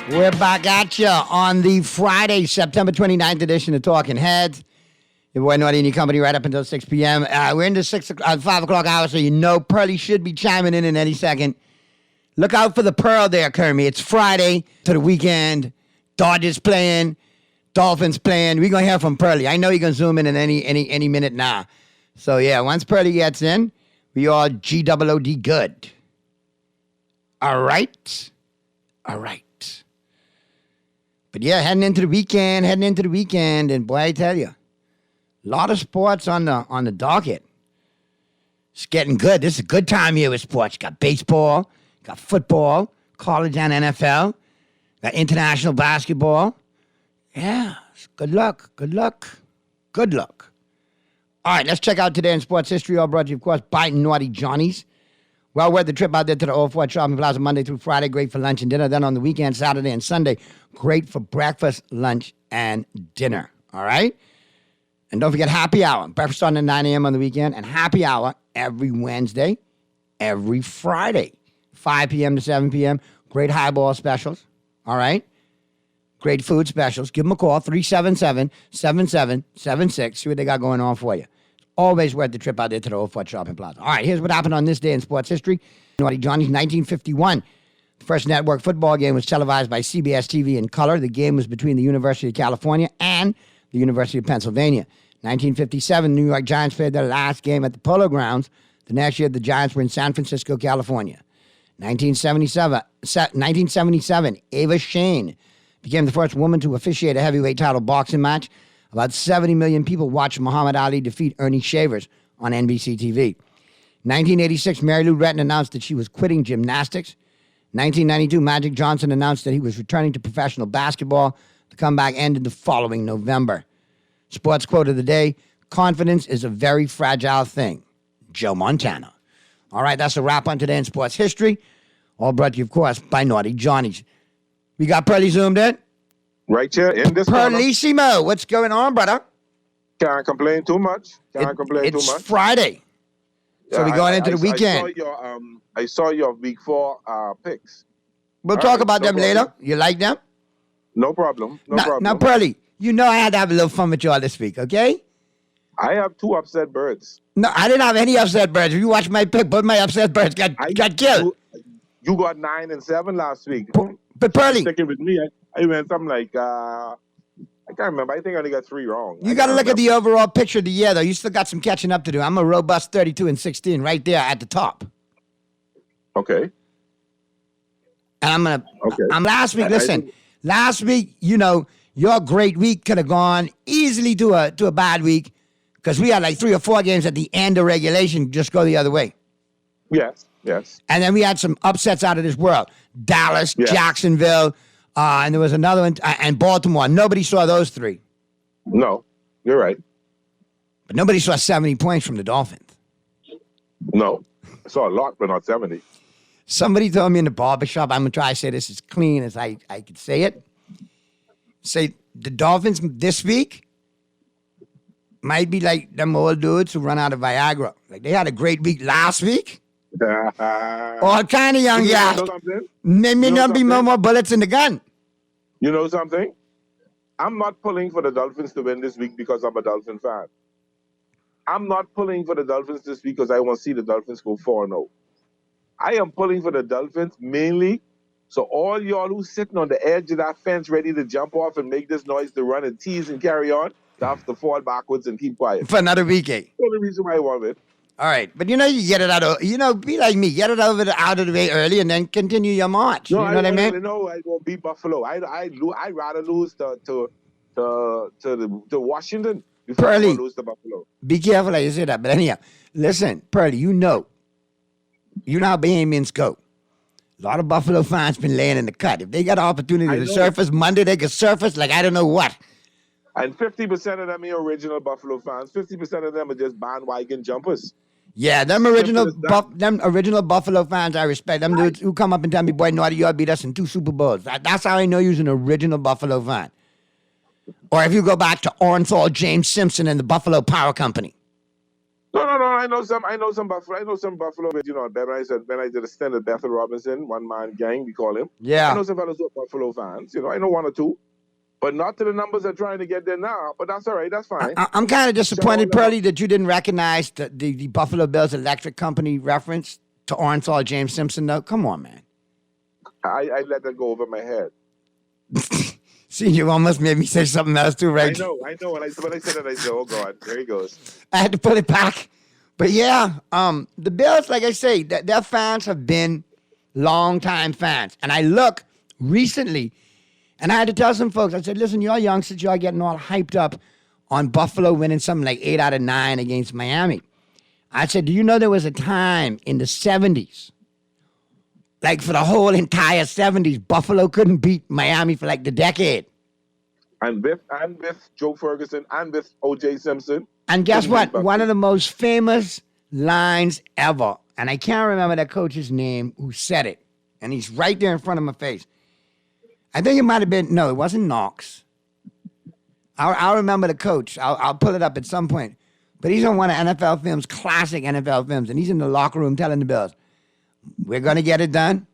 We're back at you on the Friday, September 29th edition of Talking Heads. Your boy Naughty and your company right up until 6 p.m. We're in the 5 o'clock hour, so you know Pearly should be chiming in any second. Look out for the Pearl there, Kermie. It's Friday to the weekend. Dodgers playing, Dolphins playing. We're going to hear from Pearly. I know you're going to zoom in any minute now. So, yeah, once Pearly gets in, we are GOOD good. All right? All right. But yeah, heading into the weekend, and boy, I tell you, a lot of sports on the docket. It's getting good. This is a good time here with sports. You got baseball, got football, college and NFL, got international basketball. Yeah, good luck. All right, let's check out today in sports history. All brought to you, of course, by Naughty Johnny's. Well worth the trip out there to the Old Fort Shopping Plaza Monday through Friday. Great for lunch and dinner. Then on the weekend, Saturday and Sunday, great for breakfast, lunch, and dinner. All right? And don't forget happy hour. Breakfast starting at 9 a.m. on the weekend, and happy hour every Wednesday, every Friday, 5 p.m. to 7 p.m. Great highball specials. All right? Great food specials. Give them a call, 377-7776. See what they got going on for you. Always worth the trip out there to the Old Fort Shopping Plaza. All right, here's what happened on this day in sports history. Naughty Johnny's 1951. The first network football game was televised by CBS TV in color. The game was between the University of California and the University of Pennsylvania. 1957, New York Giants played their last game at the Polo Grounds. The next year, the Giants were in San Francisco, California. 1977, Ava Shane became the first woman to officiate a heavyweight title boxing match. About 70 million people watched Muhammad Ali defeat Ernie Shavers on NBC TV. 1986, Mary Lou Retton announced that she was quitting gymnastics. 1992, Magic Johnson announced that he was returning to professional basketball. The comeback ended the following November. Sports quote of the day, confidence is a very fragile thing. Joe Montana. All right, that's a wrap on today in sports history. All brought to you, of course, by Naughty Johnny's. We got Pearly zoomed in. Right here in this Pearlissimo, what's going on, brother? Can't complain too much. It's Friday. So we're going into the weekend. I saw your week 4 picks. We'll talk about them later. You like them? No problem. Now, Pearly, you know I had to have a little fun with y'all this week, okay? I have 2 upset birds. No, I didn't have any upset birds. If you watch my pick, both my upset birds got killed. You got 9 and 7 last week. But Pearly, sticking with me, I went something like I can't remember. I think I only got 3 wrong. You got to look at the overall picture of the year, though. You still got some catching up to do. I'm a robust 32 and 16 right there at the top. Okay. And last week, listen, last week, your great week could have gone easily to a bad week because we had like 3 or 4 games at the end of regulation just go the other way. Yes. And then we had some upsets out of this world. Dallas, Jacksonville, and there was another one, and Baltimore. Nobody saw those 3. No, you're right. But nobody saw 70 points from the Dolphins. No. I saw a lot, but not 70. Somebody told me in the barbershop, I'm going to try to say this as clean as I could say it. Say the Dolphins this week might be like them old dudes who run out of Viagra. Like they had a great week last week. All kind of young guys. There may not be no more bullets in the gun. You know something? I'm not pulling for the Dolphins to win this week because I'm a Dolphin fan. I'm not pulling for the Dolphins this week because I want to see the Dolphins go 4-0. I am pulling for the Dolphins mainly so all y'all who's sitting on the edge of that fence ready to jump off and make this noise to run and tease and carry on, to have to fall backwards and keep quiet. For another week, eh? That's the only reason why I want it. All right. But you get it out of, be like me. Get it out of the way early and then continue your march. No, you know what I mean? No, I won't beat Buffalo. I'd rather lose to Washington before I lose to Buffalo. Be careful how you say that. But anyhow, listen, Pearly, you know how Bahamians go. A lot of Buffalo fans been laying in the cut. If they got an opportunity to surface Monday, they could surface like I don't know what. And 50% of them are original Buffalo fans. 50% of them are just bandwagon jumpers. Yeah, them original Buffalo fans, I respect. Them dudes who come up and tell me, boy, Naughty, you beat us in 2 Super Bowls. That's how I know you're an original Buffalo fan. Or if you go back to Orenthal, James Simpson, and the Buffalo Power Company. No. I know some Buffalo. But when I did a stint at Bethel Robinson, one man gang, we call him. Yeah. I know some fellas who are Buffalo fans. I know 1 or 2, but not to the numbers they're trying to get there now. But that's all right. That's fine. I'm kind of disappointed, Pearly, that you didn't recognize the Buffalo Bills Electric Company reference to Orenthal, James Simpson. Though, come on, man. I let that go over my head. See, you almost made me say something else too, right? I know. When I said that, I said, "Oh God, there he goes." I had to put it back. But yeah, the Bills, like I say, their fans have been long-time fans. And I look recently, and I had to tell some folks, I said, listen, y'all youngsters, y'all getting all hyped up on Buffalo winning something like 8 out of 9 against Miami. I said, do you know there was a time in the 70s, like for the whole entire 70s, Buffalo couldn't beat Miami for like the decade? And with Joe Ferguson and with O.J. Simpson. And guess what? One of the most famous lines ever, and I can't remember that coach's name who said it, and he's right there in front of my face. I think it might have been, no, it wasn't Knox. I'll remember the coach. I'll pull it up at some point. But he's on one of NFL Films, classic NFL Films, and he's in the locker room telling the Bills, we're going to get it done.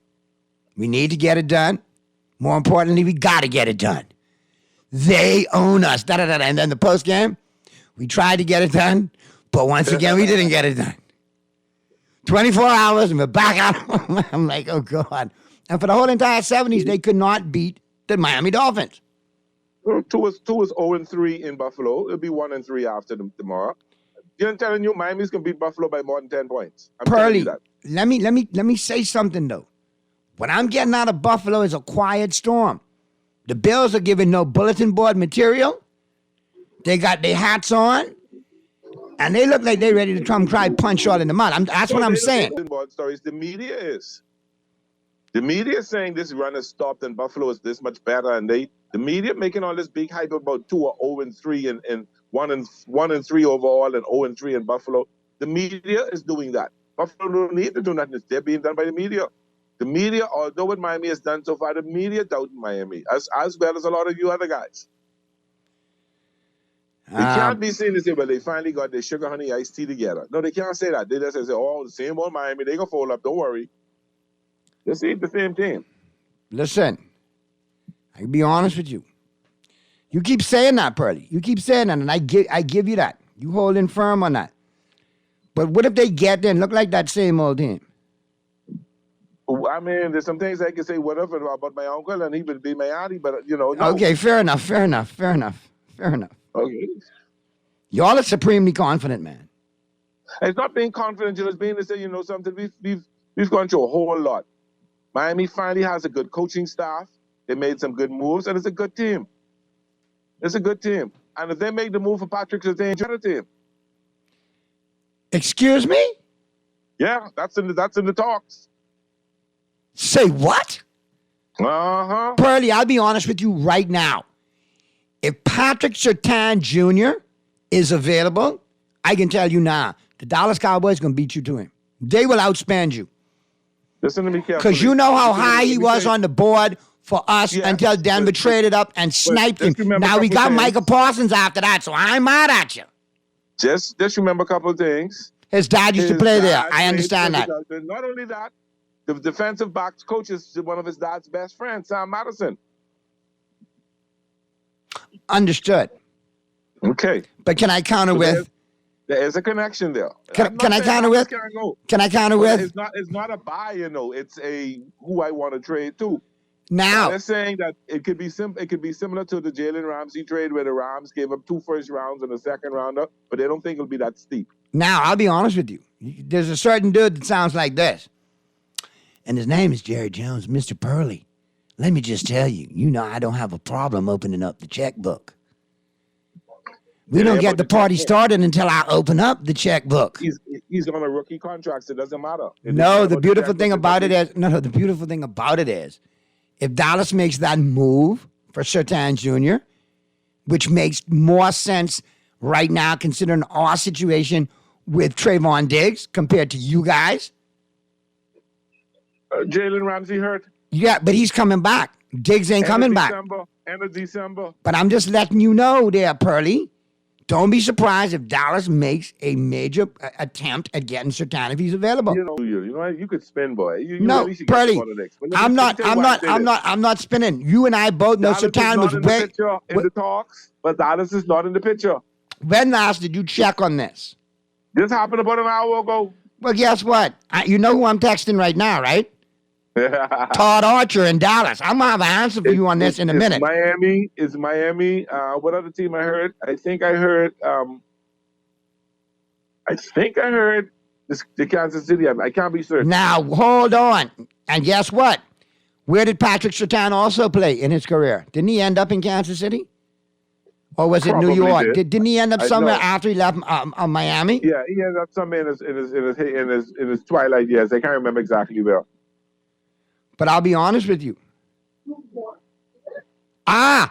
We need to get it done. More importantly, we got to get it done. They own us. Da-da-da-da. And then the post game, we tried to get it done, but once again, we didn't get it done. 24 hours and we're back out. I'm like, oh, God. And for the whole entire 70s, they could not beat the Miami Dolphins. Two was 0-3 in Buffalo. It'll be 1-3 after tomorrow. I'm telling you, Miami's going to beat Buffalo by more than 10 points. Pearly, let me say something, though. What I'm getting out of Buffalo is a quiet storm. The Bills are giving no bulletin board material. They got their hats on. And they look like they're ready to come cry punch all in the mouth. That's what I'm saying. Stories. The media is. The media is saying this run has stopped and Buffalo is this much better. And the media making all this big hype about 2 or 0-3 and 1-3 overall and 0-3 in Buffalo. The media is doing that. Buffalo don't need to do nothing. They're being done by the media. The media, although what Miami has done so far, the media doubting Miami, as well as a lot of you other guys. They can't be saying this, well, they finally got their sugar honey iced tea together. No, they can't say that. They just say, oh, the same old Miami, they gonna fold up, don't worry. This ain't the same team. Listen, I can be honest with you. You keep saying that, Pearly. You keep saying that, and I give you that. You holding firm on that. But what if they get there and look like that same old team? I mean, there's some things I can say whatever about my uncle, and he would be my auntie, but, no. Okay, fair enough. Okay. Y'all are supremely confident, man. It's not being confident, it's being to say, something. We've gone through a whole lot. Miami finally has a good coaching staff. They made some good moves, and it's a good team. It's a good team. And if they make the move for Patrick Surtain, better team. Excuse me? Yeah, that's in the talks. Say what? Uh-huh. Pearly, I'll be honest with you right now. If Patrick Surtain Jr. is available, I can tell you now, the Dallas Cowboys are going to beat you to him. They will outspend you. Listen to me carefully. Because you know how high he was on the board for us until Denver traded up and sniped him. Now we got Micah Parsons after that, so I'm mad at you. Just remember a couple of things. His dad used to play there. I understand that. Not only that, the defensive backs coach is one of his dad's best friends, Sam Madison. Understood. Okay. But can I counter with? There is a connection there. Can I counter with? Can I counter with? It's not a buy, It's a who I want to trade to. Now they're saying that it could be similar to the Jalen Ramsey trade where the Rams gave up 2 first rounds and a second rounder, but they don't think it'll be that steep. Now I'll be honest with you. There's a certain dude that sounds like this, and his name is Jerry Jones, Mr. Pearly. Let me just tell you, I don't have a problem opening up the checkbook. We don't get the party started until I open up the checkbook. He's on a rookie contract, so it doesn't matter. No, the beautiful thing about it is, if Dallas makes that move for Surtain Jr., which makes more sense right now considering our situation with Trayvon Diggs compared to you guys. Jalen Ramsey hurt. Yeah, but he's coming back. Diggs ain't coming back. End of December. But I'm just letting you know there, Pearly. Don't be surprised if Dallas makes a major attempt at getting Surtain if he's available. You could spin, boy. No, Pearly. I'm not spinning. You and I both know Surtain was way in the talks, but Dallas is not in the picture. When last did you check on this? This happened about an hour ago. Well, guess what? You know who I'm texting right now, right? Todd Archer in Dallas. I'm going to have an answer for you on this in a minute. Miami. What other team I heard? I think I heard the Kansas City. I can't be certain. Now, hold on. And guess what? Where did Patrick Surtain also play in his career? Didn't he end up in Kansas City? Or was it New York? Didn't he end up somewhere after he left Miami? Yeah, he ended up somewhere in his twilight years. I can't remember exactly where. But I'll be honest with you. Hello?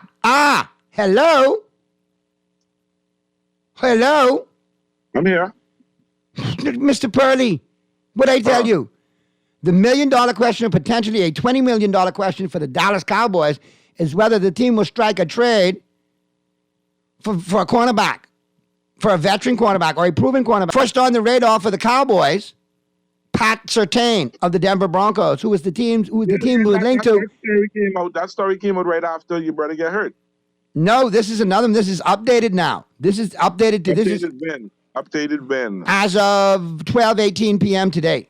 Hello? I'm here. Mr. Pearly, what'd I tell you? The $1 million question, or potentially a $20 million question for the Dallas Cowboys, is whether the team will strike a trade for a cornerback, for a veteran cornerback or a proven cornerback. First on the radar for the Cowboys, Pat Surtain of the Denver Broncos, who was the team we would link to. That story came out right after your brother got hurt. No, this is another one. This is updated now. This is updated to Updated when? As of 12:18 p.m. today.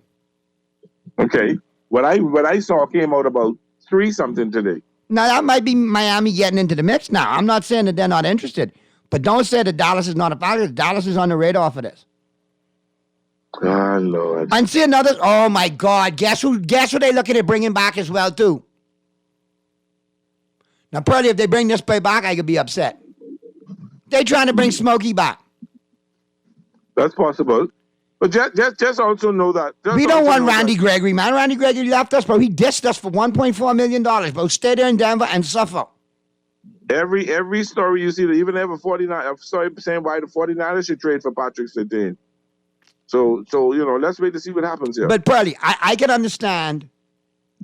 Okay. What I saw came out about 3-something today. Now, that might be Miami getting into the mix now. I'm not saying that they're not interested. But don't say that Dallas is not a factor. Dallas is on the radar for this. Oh, Lord. And see another, oh my God, guess who they looking at bringing back as well too? Now, Pearly, if they bring this play back, I could be upset. They trying to bring Smokey back. That's possible. But just also know that. We don't want Randy Gregory, man. Randy Gregory left us, bro. He dissed us for $1.4 million, bro. Stay there in Denver and suffer. Every story you see, even have a 49, sorry, saying why the 49ers should trade for Patrick Surtain. So let's wait to see what happens here. But Pearly, I can understand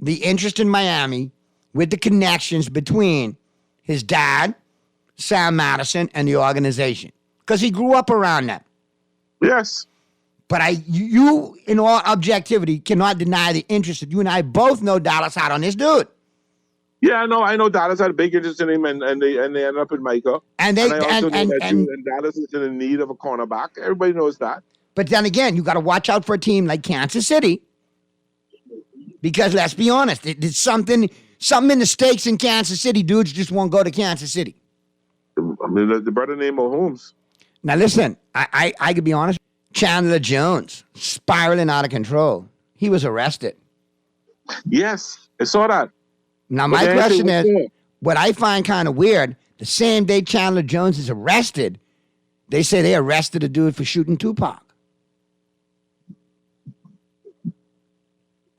the interest in Miami with the connections between his dad, Sam Madison, and the organization. Because he grew up around them. Yes. But you, in all objectivity, cannot deny the interest that you and I both know Dallas had on this dude. Yeah, I know Dallas had a big interest in him, and they ended up in Micah. And Dallas is in need of a cornerback. Everybody knows that. But then again, you got to watch out for a team like Kansas City. Because let's be honest, there's something in the stakes in Kansas City. Dudes just won't go to Kansas City. I mean, the brother named Mahomes. Now listen, I could be honest. Chandler Jones spiraling out of control. He was arrested. Yes, I saw that. Now, But my they ain't say question what is, for. what I find kind of weird, the same day Chandler Jones is arrested, they say they arrested a dude for shooting Tupac.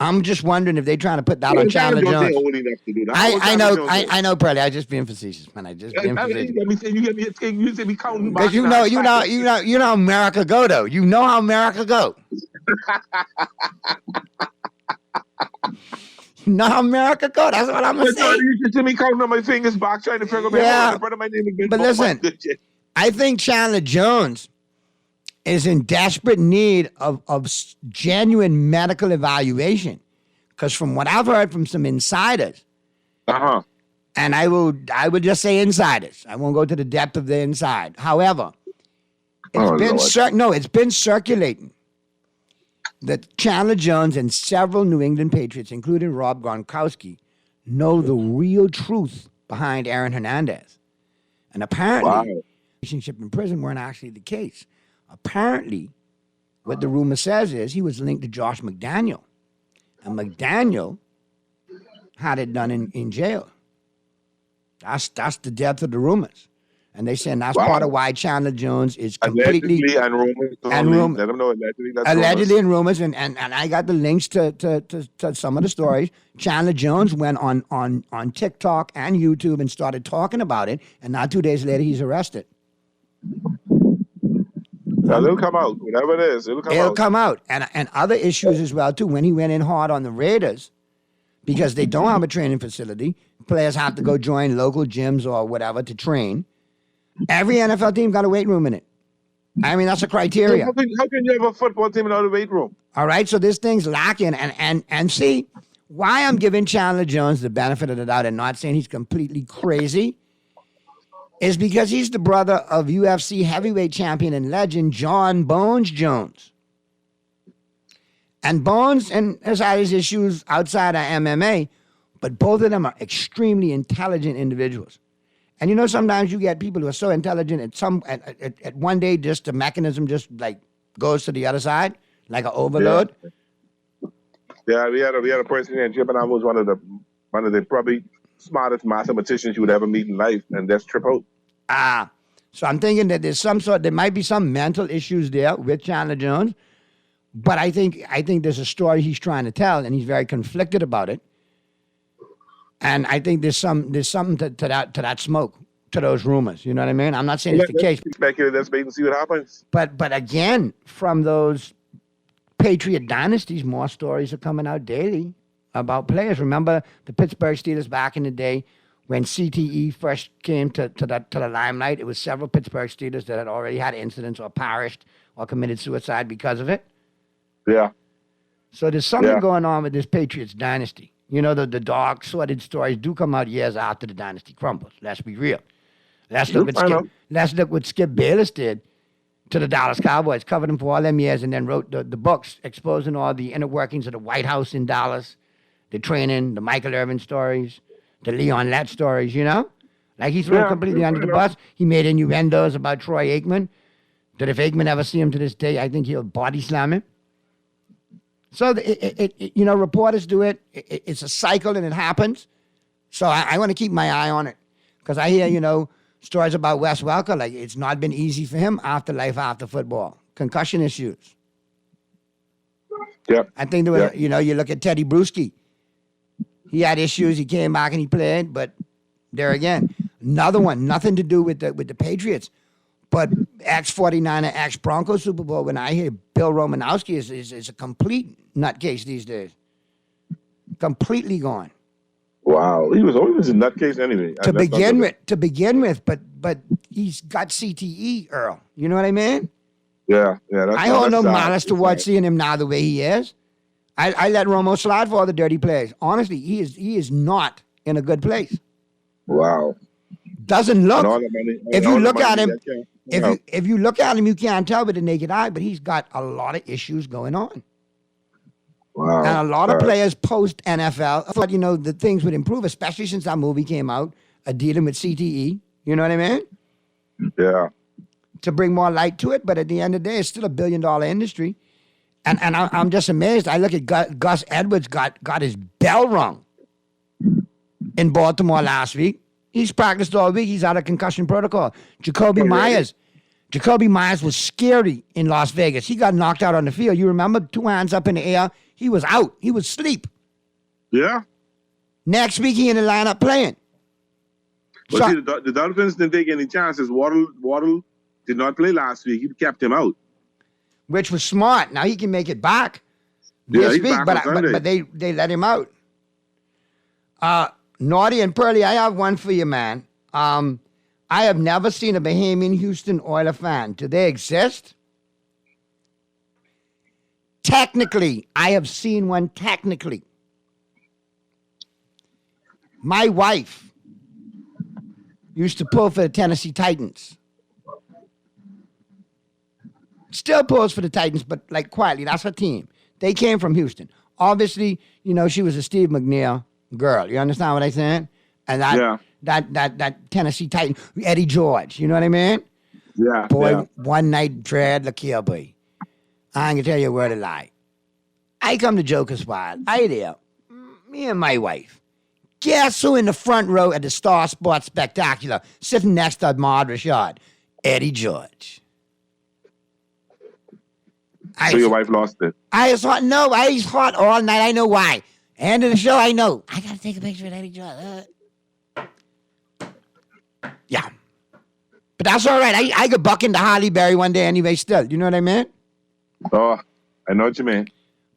I'm just wondering if they're trying to put that on Chandler Jones. Ain't old enough to do that. I know, Pearly. I just being facetious, man. I just being facetious. You get me a thing. You say me counting Because you know how America go though. You know how America go. You know how America go. That's what I'm gonna say. You just see me counting on my fingers back trying to figure out Yeah. my brother. My name is But listen, I think Chandler Jones is in desperate need of genuine medical evaluation. Because from what I've heard from some insiders, and I would just say insiders. I won't go to the depth of the inside. However, it's been circulating that Chandler Jones and several New England Patriots, including Rob Gronkowski, know the real truth behind Aaron Hernandez. And apparently, relationship in prison weren't actually the case. Apparently, what the rumor says is he was linked to Josh McDaniel. And McDaniel had it done in jail. That's the depth of the rumors. And they saying that's part of why Chandler Jones is completely... Allegedly and rumors. Let them know allegedly. That's allegedly and rumors. And I got the links to some of the stories. Chandler Jones went on TikTok and YouTube and started talking about it. And not 2 days later, he's arrested. It'll come out. Whatever it is, it'll come out. And other issues as well, too. When he went in hard on the Raiders, because they don't have a training facility, players have to go join local gyms or whatever to train. Every NFL team got a weight room in it. I mean, that's a criteria. How can you have a football team without a weight room? All right, so this thing's lacking. And see, why I'm giving Chandler Jones the benefit of the doubt and not saying he's completely crazy is because he's the brother of UFC heavyweight champion and legend John Bones Jones. And Bones has had his issues outside of MMA, but both of them are extremely intelligent individuals. And you know, sometimes you get people who are so intelligent at one day, just the mechanism just like goes to the other side, like an overload. Yeah, we had a person here in Chippenham who was one of the probably smartest mathematicians you would ever meet in life, and that's Trip Hope. So I'm thinking that there might be some mental issues there with Chandler Jones, but I think there's a story he's trying to tell, and he's very conflicted about it. And I think there's something to that smoke, to those rumors. You know what I mean? I'm not saying it's the case. Speculate, let's wait and see what happens. But again, from those Patriot dynasties, more stories are coming out daily about players. Remember the Pittsburgh Steelers back in the day when CTE first came to the limelight? It was several Pittsburgh Steelers that had already had incidents or perished or committed suicide because of it. Yeah. So there's something going on with this Patriots dynasty. You know, the dark, sordid stories do come out years after the dynasty crumbles. Let's be real. Let's look what Skip Bayless did to the Dallas Cowboys, covered them for all them years, and then wrote the books exposing all the inner workings of the White House in Dallas, the training, the Michael Irvin stories, the Leon Lett stories, you know? Like he threw him completely under the bus. He made innuendos about Troy Aikman, that if Aikman ever see him to this day, I think he'll body slam him. So, you know, reporters do it. It's a cycle and it happens. So I want to keep my eye on it. Because I hear, you know, stories about Wes Welker. Like, it's not been easy for him after life after football. Concussion issues. Yep. I think there was, you know, you look at Teddy Bruschi. He had issues. He came back and he played. But there again, another one, nothing to do with the Patriots. But ex-49er, ex-Broncos Super Bowl, when I hear Bill Romanowski is a complete nutcase these days. Completely gone. Wow. He was always a nutcase anyway. To begin with, but he's got CTE, Earl. You know what I mean? Yeah. I hold no malice towards seeing him now the way he is. I let Romo slide for all the dirty plays. Honestly, he is not in a good place. Wow. Doesn't look. If you look at him, if you look at him, you can't tell with the naked eye, but he's got a lot of issues going on. Wow. And a lot of players post NFL thought, you know, that things would improve, especially since that movie came out, dealing with CTE. You know what I mean? Yeah. To bring more light to it, but at the end of the day, it's still $1 billion industry. And I'm just amazed. I look at Gus Edwards got his bell rung in Baltimore last week. He's practiced all week. He's out of concussion protocol. Jacoby Myers was scary in Las Vegas. He got knocked out on the field. You remember? 2 hands up in the air. He was out. He was asleep. Yeah. Next week, he in the lineup playing. But see, the Dolphins didn't take any chances. Waddle did not play last week. He kept him out. Which was smart. Now he can make it back Yeah, this he's week, back on Sunday. but they let him out. Naughty and Pearly, I have one for you, man. I have never seen a Bahamian Houston Oiler fan. Do they exist? Technically, I have seen one technically. My wife used to pull for the Tennessee Titans. Still pulls for the Titans, but like quietly. That's her team. They came from Houston. Obviously, she was a Steve McNair girl. You understand what I'm saying? And that Tennessee Titan, Eddie George. You know what I mean? Yeah. Boy, one night dread, look here, boy. I ain't gonna tell you a word of lie. I come to Joker's Wild. I there. Me and my wife. Guess who in the front row at the Star Sports Spectacular, sitting next to Ahmad Rashad? Eddie George. So your wife lost it. I was hot. No, I was hot all night. I know why. End of the show, I know. I gotta take a picture with Eddie George. Yeah. But that's all right. I could buck into Holly Berry one day anyway still. You know what I mean? Oh, I know what you mean.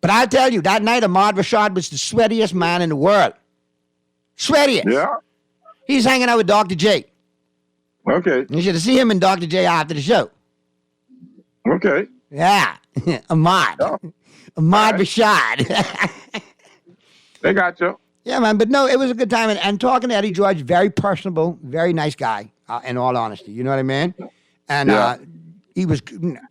But I'll tell you, that night Ahmad Rashad was the sweatiest man in the world. Sweatiest. Yeah. He's hanging out with Dr. J. Okay. You should see him and Dr. J after the show. Okay. Yeah. Ahmad. Ahmad Rashad. They got you. Yeah, man. But no, it was a good time. And talking to Eddie George, very personable, very nice guy, in all honesty. You know what I mean? And he was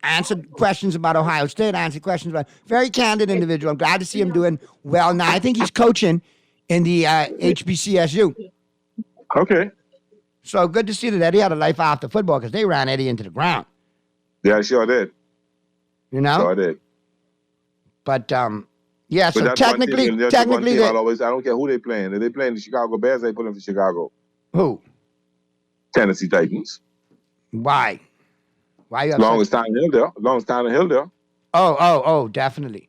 answered questions about Ohio State, answered questions about very candid individual. I'm glad to see him doing well now. I think he's coaching in the HBCSU. Okay. So good to see that Eddie had a life after football because they ran Eddie into the ground. Yeah, sure did. You know? Sure did. But yeah, But so that's technically, one thing I don't care who they playing. If they playing the Chicago Bears, they put them for Chicago. Who? Tennessee Titans. Why? Why you As long as Tyler Hill there. Oh, definitely.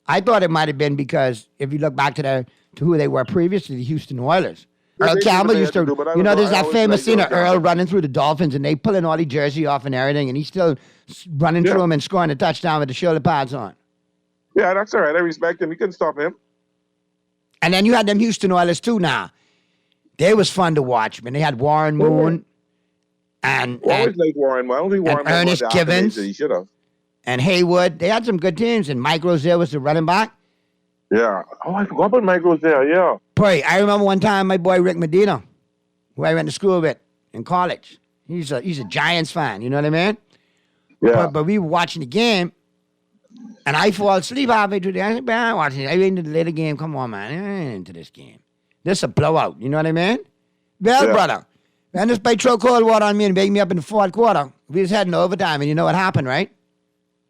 I thought it might have been because if you look back to who they were previously, the Houston Oilers. Earl Campbell used to, there's that famous scene of Earl running through the Dolphins and they pulling all the jersey off and everything, and he's still running through them and scoring a touchdown with the shoulder pads on. Yeah, that's all right. I respect him. You couldn't stop him. And then you had them Houston Oilers too now. They was fun to watch, man. They had Warren Moon and always like Warren. I don't think Warren Ernest Givens. He should have. And Haywood. They had some good teams, and Mike Rozier was the running back. Yeah. Oh, I forgot about Mike Rozier, yeah. Boy, I remember one time my boy Rick Medina, who I went to school with in college. He's a Giants fan, you know what I mean? Yeah. But we were watching the game, and I fall asleep halfway through the game. I said, man, I'm watching it. I went into the later game. Come on, man. I ain't into this game. This is a blowout, you know what I mean? Well, brother, man, this bite throw cold water on me and wake me up in the fourth quarter. We was heading to overtime, and you know what happened, right?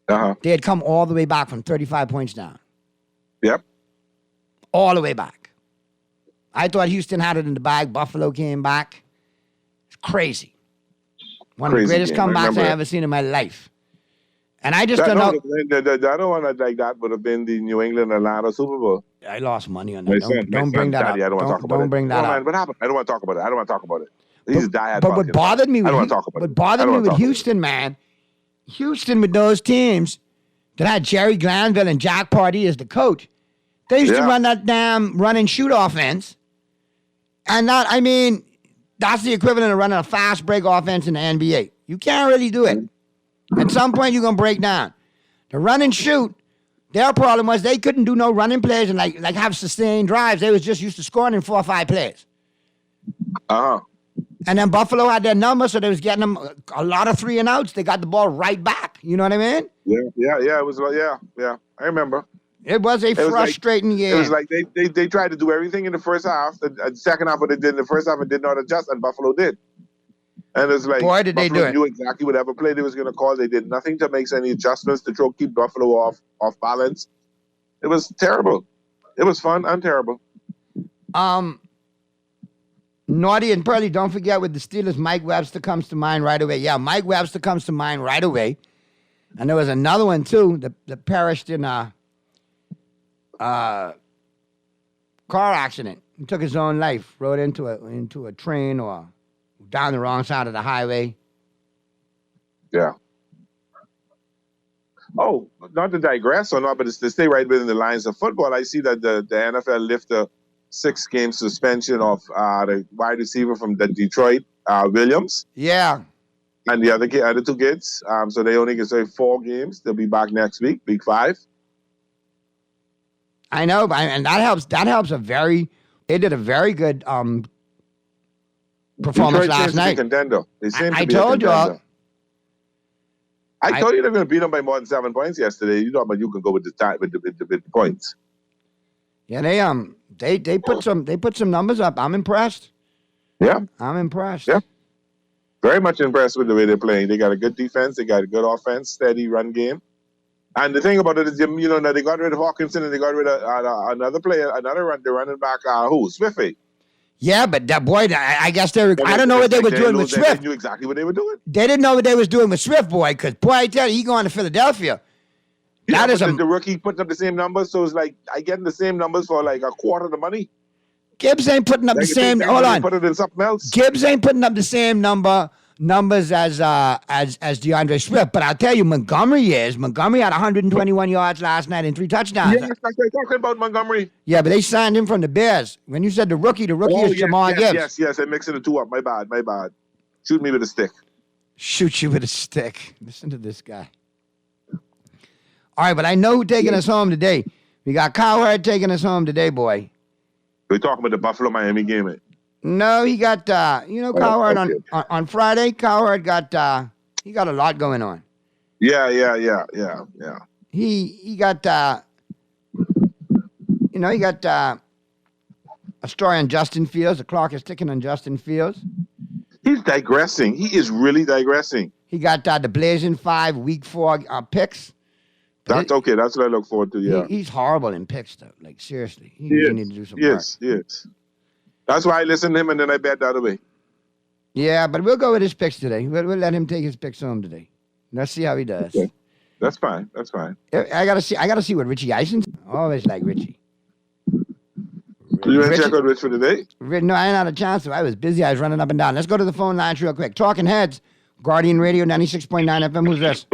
Uh-huh. They had come all the way back from 35 points down. Yep. All the way back. I thought Houston had it in the bag. Buffalo came back. It's crazy. One of the greatest comebacks I ever seen in my life. And I just don't know. The other one like that would have been the New England Atlanta Super Bowl. I lost money on that. Don't bring that up. I don't want to talk about it. Don't bring that up. What happened? I don't want to talk about it. He's a diehard. But what bothered me with Houston, man, Houston with those teams that had Jerry Glanville and Jack Pardee as the coach, they used to run that damn run and shoot offense. And that's the equivalent of running a fast break offense in the NBA. You can't really do it. At some point, you're going to break down. The run and shoot, their problem was they couldn't do no running plays and like have sustained drives. They was just used to scoring in 4 or 5 plays. Uh-huh. And then Buffalo had their number, so they was getting them a lot of 3 and outs. They got the ball right back. You know what I mean? Yeah. It was I remember. It was a frustrating game. It was like they tried to do everything in the first half. The second half, what they did in the first half, and did not adjust, and Buffalo did. And it's like Boy, did they Buffalo do it. knew exactly whatever play they was going to call. They did nothing to make any adjustments to keep Buffalo off balance. It was terrible. It was fun and terrible. Naughty and Pearly, don't forget with the Steelers, Mike Webster comes to mind right away. Yeah, Mike Webster comes to mind right away. And there was another one, too, that perished in a car accident. He took his own life, rode into a train or down the wrong side of the highway. Yeah. Oh, not to digress or not, but it's to stay right within the lines of football. I see that the NFL lift a 6-game suspension of the wide receiver from the Detroit, Williams. Yeah. And the other two kids. So they only can say 4 games. They'll be back next week, week 5. I know, and that helps. That helps They did a very good performance Detroit last seems to be night. a contender. They seem to I be a told you all. contender. I told you they're going to beat them by more than 7 points yesterday. You know, but you can go with the points. Yeah, they put some numbers up. I'm impressed. Yeah, I'm impressed. Yeah, very much impressed with the way they're playing. They got a good defense. They got a good offense, steady run game. And the thing about it is, now they got rid of Hawkinson and they got rid of another player, the running back, Swiftway. Yeah, but that boy, I guess I don't know what they were doing with Swift. They knew exactly what they were doing. They didn't know what they was doing with Swift, boy, because, boy, I tell you, he going to Philadelphia. Yeah, the rookie putting up the same numbers, so it's like I getting the same numbers for like a quarter of the money. Gibbs ain't putting up the same. Hold on, put it in something else. Gibbs ain't putting up the same numbers as DeAndre Swift, but I'll tell you, Montgomery is. Montgomery had 121 yards last night and 3 touchdowns. Yeah, that's like talking about Montgomery. Yeah, but they signed him from the Bears. When you said the rookie is Jamar Gibbs. Yes, I'm mixing the two up. My bad. Shoot me with a stick. Shoot you with a stick. Listen to this guy. All right, but I know who's taking us home today. We got Cowherd taking us home today, boy. We're talking about the Buffalo-Miami game, eh? No, he got, Cowherd on Friday. Cowherd got, he got a lot going on. Yeah. He got, he got a story on Justin Fields. The clock is ticking on Justin Fields. He's digressing. He is really digressing. He got the Blazing 5 Week 4 picks. That's okay. That's what I look forward to, yeah. He's horrible in picks, though. Like, seriously. He need to do some work. Yes. That's why I listen to him and then I bet the other way. Yeah, but we'll go with his picks today. We'll let him take his picks home today. Let's see how he does. Okay. That's fine. I gotta see what Richie Eisen. Always like Richie. You want to check out Rich for today? No, I ain't had a chance to. I was busy. I was running up and down. Let's go to the phone lines real quick. Talking Heads, Guardian Radio 96.9 FM. Who's this?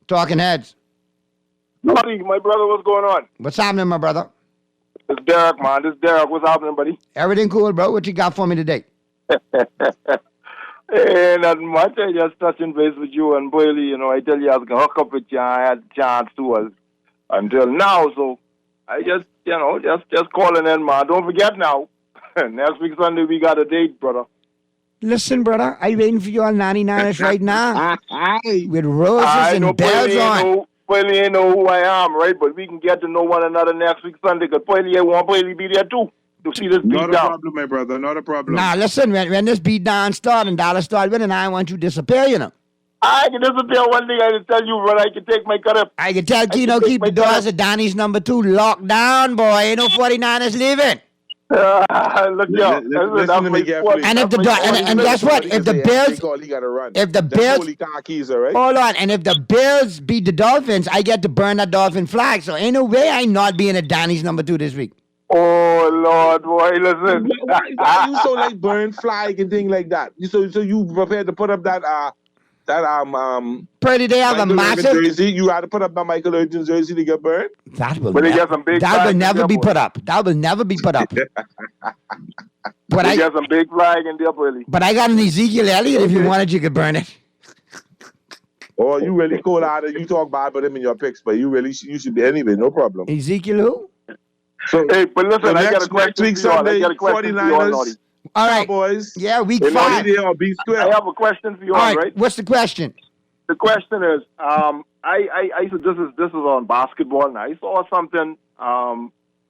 Talking Heads. Buddy, my brother, what's going on? What's happening, my brother? It's Derek, man. This is Derek. What's happening, buddy? Everything cool, bro. What you got for me today? Hey, nothing much. I just touching base with you and Boyle. I tell you I was going to hook up with you. I had a chance to until now. So I just calling in, man. Don't forget now. Next week Sunday, we got a date, brother. Listen, brother, I'm waiting for you on 99ers right now. With roses and bells on. Boyle ain't know who I am, right? But we can get to know one another next week Sunday because Boyle won't be there too. To see this beat Not a down. problem, my brother. Not a problem. Now, listen, when this beat down start and Dallas start winning, I want you to disappear, I can disappear one thing. I can tell you, brother. I can take my cut up. I can tell Keno keep the doors of Donnie's number 2 locked down, boy. Ain't no 49ers leaving. Look, yo. Listen to me carefully. And if and guess what? If the Bills, he got to run. if the That's Bills, holy car keys, all right? hold on, and if the Bills beat the Dolphins, I get to burn that Dolphin flag. So ain't no way I not being at Donnie's number 2 this week. Oh Lord, boy, listen. Why you so like burn flag and thing like that? So you prepared to put up that Pretty, they have Michael a massive Irvin jersey. You had to put up that Michael Irvin jersey to get burned. That will But they never, got some big that will flags never in be there, put up. That will never be put up. But They got some big flag in there, Boyle. But I got an Ezekiel Elliott. If you wanted, you could burn it. Oh, you really cold out of you talk bad about him in your picks, but you should be anyway, no problem. Ezekiel who? So, Hey, but listen, so I got a next question week for you all. I Sunday, got a question for you all, Naughty. 49ers, All right. Cowboys. Yeah, week Hey, 5. Naughty or B I have a question for you all, right? What's the question? The question is, I this is on basketball, and I saw something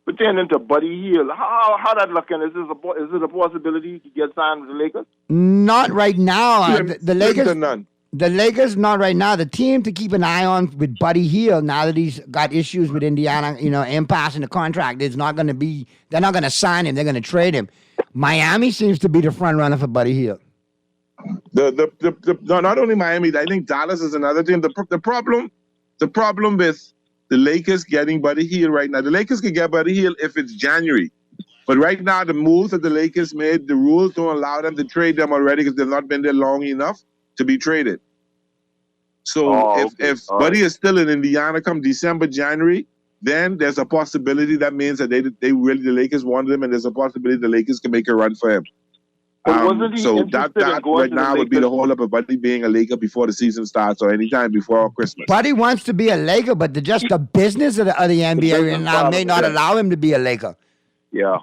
pertaining to Buddy Hield. How that looking? Is it a possibility to get signed with the Lakers? Not right now. The Lakers. to none. The Lakers, not right now. The team to keep an eye on with Buddy Hield, now that he's got issues with Indiana, impasse in the contract, is not going to be. They're not going to sign him. They're going to trade him. Miami seems to be the front runner for Buddy Hield. Not only Miami, I think Dallas is another team. The problem with the Lakers getting Buddy Hield right now, the Lakers can get Buddy Hield if it's January. But right now, the moves that the Lakers made, the rules don't allow them to trade them already because they've not been there long enough to be traded. So if Buddy is still in Indiana come December, January, then there's a possibility that means that the Lakers wanted him, and there's a possibility the Lakers can make a run for him. So that right now would be the hold up of Buddy being a Laker before the season starts or anytime before Christmas. Buddy wants to be a Laker, but just the business of the NBA right now may not allow him to be a Laker. Yeah.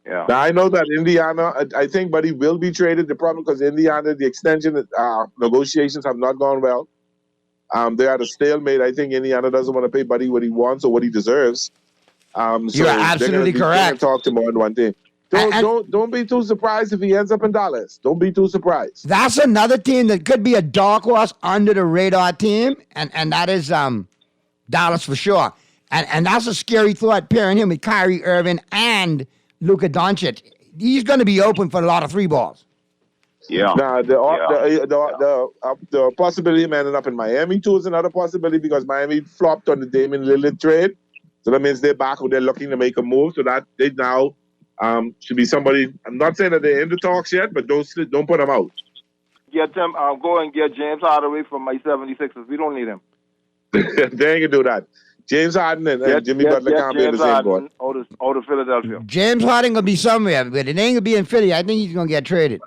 Now, I know that Indiana, I think Buddy will be traded. The problem because Indiana, the extension negotiations have not gone well. They're at a stalemate. I think Indiana doesn't want to pay Buddy what he wants or what he deserves. You're absolutely correct. Talk to more than one thing. Don't be too surprised if he ends up in Dallas. Don't be too surprised. That's another team that could be a dark horse under the radar team, and that is Dallas for sure. And that's a scary thought, pairing him with Kyrie Irving and Luka Doncic. He's going to be open for a lot of three balls. Yeah. Now, the possibility of ending up in Miami, too, is another possibility because Miami flopped on the Damian Lillard trade. So that means they're back, they're looking to make a move. So that they now should be somebody. I'm not saying that they're in the talks yet, but don't put them out. Get them. Go and get James Hardaway from my 76ers. We don't need him. They ain't gonna do that. James Harden and Jimmy Butler can't be in the same boat. Out of Philadelphia. James Harden gonna be somewhere, but it ain't gonna be in Philly. I think he's gonna get traded.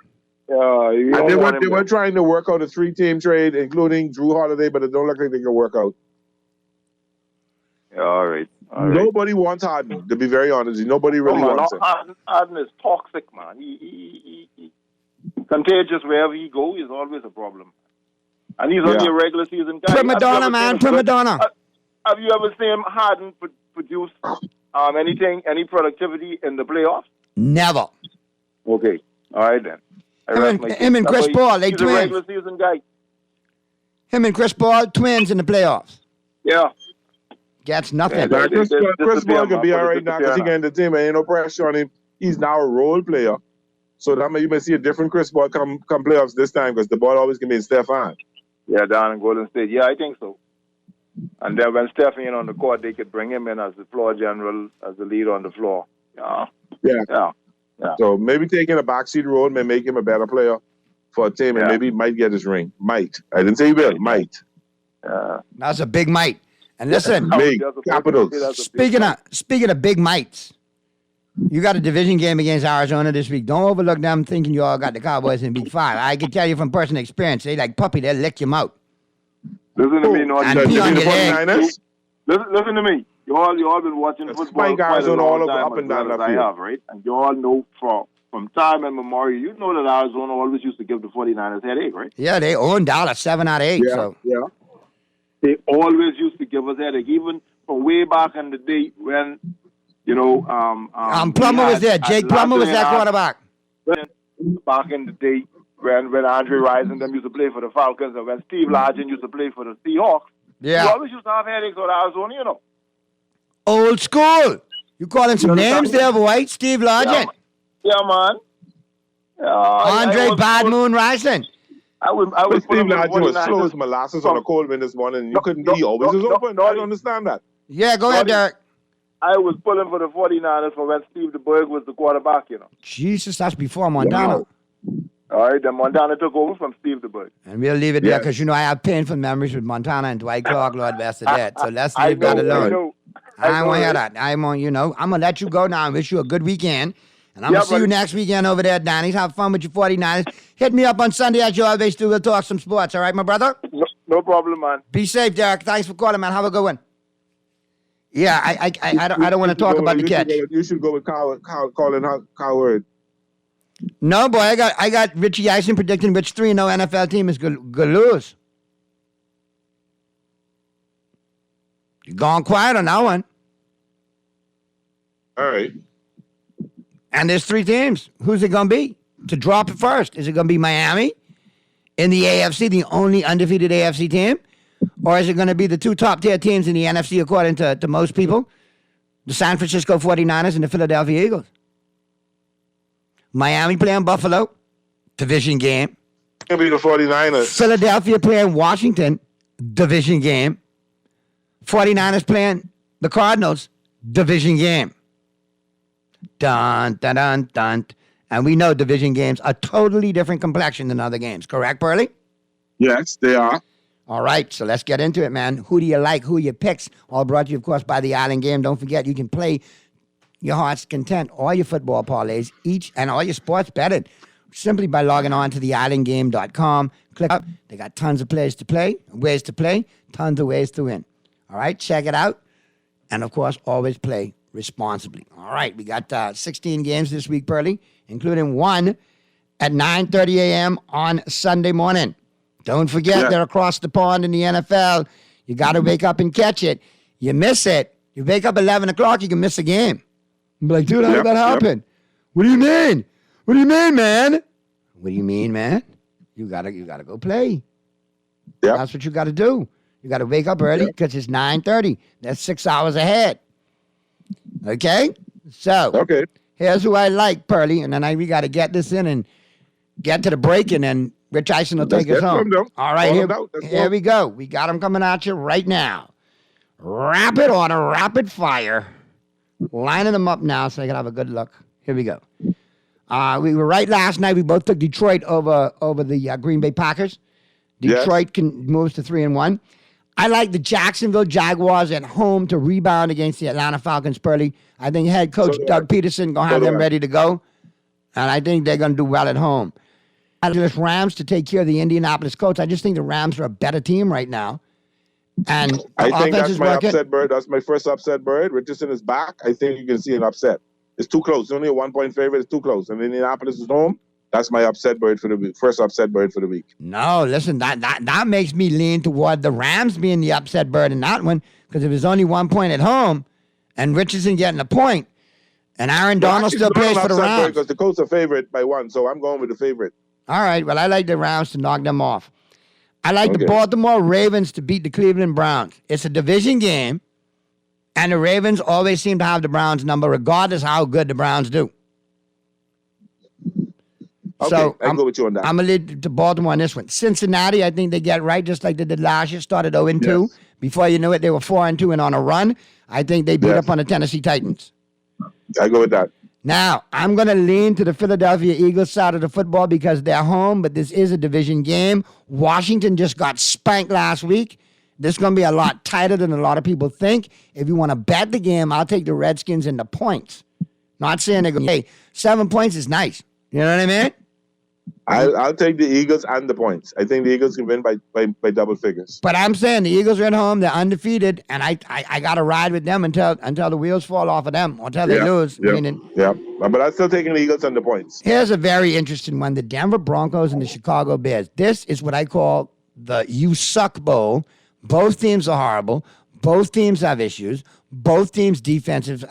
And they were trying to work out a 3-team trade, including Drew Holiday, but it don't look like they can work out. All right. Nobody wants Harden, to be very honest. Nobody really wants him. Harden is toxic, man. He contagious wherever he goes. Is always a problem. And he's only a regular season guy. Prima donna, man. Prima donna. Have you ever seen Harden produce any productivity in the playoffs? Never. Okay. All right, then. Him and Chris Paul, they he's twins. A regular season guy. Him and Chris Paul, twins in the playoffs. Yeah. Gets nothing. Chris Paul can be all right now because he can entertain. Ain't no pressure on him. He's now a role player. So that you may see a different Chris Paul come playoffs this time because the ball always can be in Steph-on. Yeah, down in Golden State. Yeah, I think so. And then when Steph ain't on the court, they could bring him in as the floor general, as the leader on the floor. Yeah. So maybe taking a backseat role may make him a better player for a team, and maybe he might get his ring. Might. I didn't say he will. Might. That's a big might. And listen, big capitals. Speaking of big mites, you got a division game against Arizona this week. Don't overlook them thinking you all got the Cowboys in Week 5. I can tell you from personal experience, they like puppy, they'll lick you out. Listen to me, and pee on your leg. Listen to me. You all been watching football quite a long time up and down as I have, right? And you all know from time immemorial, you know that Arizona always used to give the 49ers headache, right? Yeah, they own Dallas 7 out of 8. Yeah. They always used to give us headache, even from way back in the day when, Plummer was there. Jake Plummer was that quarterback. Back in the day when Andre Rison them used to play for the Falcons and when Steve Largent used to play for the Seahawks. Yeah. You always used to have headaches with Arizona, Old school. You calling some names there, boy? Steve Largent. Yeah, man. Andre Bad Moon Rison. I was Steve Largent was slow as molasses on a cold wind this morning. You couldn't. He always was open. I don't understand that. Yeah, go ahead, Derek. I was pulling for the 49ers for when Steve DeBerg was the quarterback, Jesus, that's before Montana. Wow. All right, then Montana took over from Steve DeBerg. And we'll leave it there because, I have painful memories with Montana and Dwight Clark, Lord bless the dead. So let's leave that alone. I won't hear that. I'm going to let you go now and wish you a good weekend. And I'm going to see you next weekend over there at Danny's. Have fun with your 49ers. Hit me up on Sunday as you always do. We'll talk some sports. All right, my brother? No problem, man. Be safe, Derek. Thanks for calling, man. Have a good one. Yeah, I don't want to talk about the catch. You should go with Colin Cowherd. No, boy, I got Richie Eisen predicting which 3-0 NFL team is going to lose. You're gone quiet on that one. All right. And there's 3 teams. Who's it going to be to drop it first? Is it going to be Miami in the AFC, the only undefeated AFC team? Or is it going to be the 2 top-tier teams in the NFC, according to most people? The San Francisco 49ers and the Philadelphia Eagles. Miami playing Buffalo, division game. It's going to be the 49ers. Philadelphia playing Washington, division game. 49ers playing the Cardinals, division game. Dun, dun, dun, dun. And we know division games are totally different complexion than other games. Correct, Pearly? Yes, they are. All right, so let's get into it, man. Who do you like? Who are your picks? All brought to you, of course, by the Island Game. Don't forget, you can play your heart's content, all your football parlays, each and all your sports betted simply by logging on to theislandgame.com. Click up. They got tons of ways to play, tons of ways to win. All right, check it out. And, of course, always play responsibly. All right, we got 16 games this week, Pearly, including one at 9:30 a.m. on Sunday morning. Don't forget, they're across the pond in the NFL. You got to wake up and catch it. You miss it. You wake up 11 o'clock, you can miss a game. I'm like, dude, how did that happen? What do you mean? What do you mean, man? What do you mean, man? You gotta go play. Yeah. That's what you got to do. You got to wake up early because it's 9:30. That's 6 hours ahead. Okay? So, here's who I like, Pearly, and then we got to get this in and get to the break, and then Rich Eisen will take us home. All right, here we go. We got them coming at you right now. Rapid order, rapid fire. Lining them up now so I can have a good look. Here we go. We were right last night. We both took Detroit over the Green Bay Packers. Detroit moves to 3-1. I like the Jacksonville Jaguars at home to rebound against the Atlanta Falcons, Pearly. I think head coach Doug Peterson going to have them ready to go. And I think they're going to do well at home. Angeles Rams to take care of the Indianapolis Colts. I just think the Rams are a better team right now. And I think that's my upset bird. That's my first upset bird. Richardson is back. I think you can see an upset. It's too close. It's only a 1-point favorite. It's too close. And Indianapolis is home. That's my upset bird for the week. First upset bird for the week. No, listen, that makes me lean toward the Rams being the upset bird in that one, because if it's only 1 point at home and Richardson getting a point and Aaron Donald still plays for the Rams. Because the Colts are favorite by 1, so I'm going with the favorite. All right, well, I like the Rams to knock them off. I like the Baltimore Ravens to beat the Cleveland Browns. It's a division game, and the Ravens always seem to have the Browns number, regardless how good the Browns do. So I'll go with you on that. I'm going to lead to Baltimore on this one. Cincinnati, I think they get right, just like they did last year. Started 0-2. Yes. Before you knew it, they were 4-2 and on a run. I think they beat up on the Tennessee Titans. I go with that. Now, I'm going to lean to the Philadelphia Eagles side of the football because they're home, but this is a division game. Washington just got spanked last week. This is going to be a lot tighter than a lot of people think. If you want to bet the game, I'll take the Redskins in the points. Not saying they're going to hey, 7 points is nice. You know what I mean? I'll take the Eagles and the points. I think the Eagles can win by double figures. But I'm saying the Eagles are at home. They're undefeated, and I got to ride with them until the wheels fall off of them or until they lose. But I'm still taking the Eagles and the points. Here's a very interesting one. The Denver Broncos and the Chicago Bears. This is what I call the You Suck Bowl. Both teams are horrible. Both teams have issues. Both teams' defensive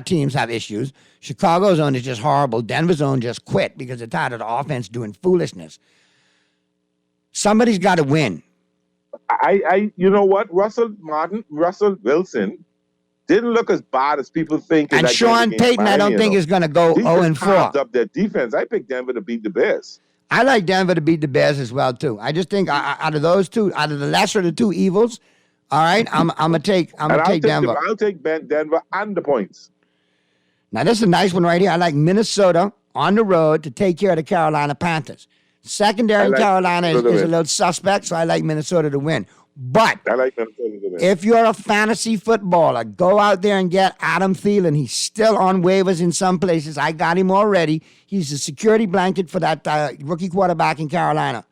teams have issues. Chicago's own is just horrible. Denver's own just quit because they're tired of the offense doing foolishness. Somebody's got to win. You know what? Russell Wilson didn't look as bad as people think. And Sean Payton, I don't think is going to go 0-4. Up their defense. I picked Denver to beat the Bears. I like Denver to beat the Bears as well too. I just think out of those two, out of the lesser of the two evils, all right, I'm gonna take Denver. I'll take Denver and the points. Now this is a nice one right here. I like Minnesota on the road to take care of the Carolina Panthers. Secondary in Carolina is a little suspect, so I like Minnesota to win. But I like Minnesota to win. If you're a fantasy footballer, go out there and get Adam Thielen. He's still on waivers in some places. I got him already. He's a security blanket for that rookie quarterback in Carolina,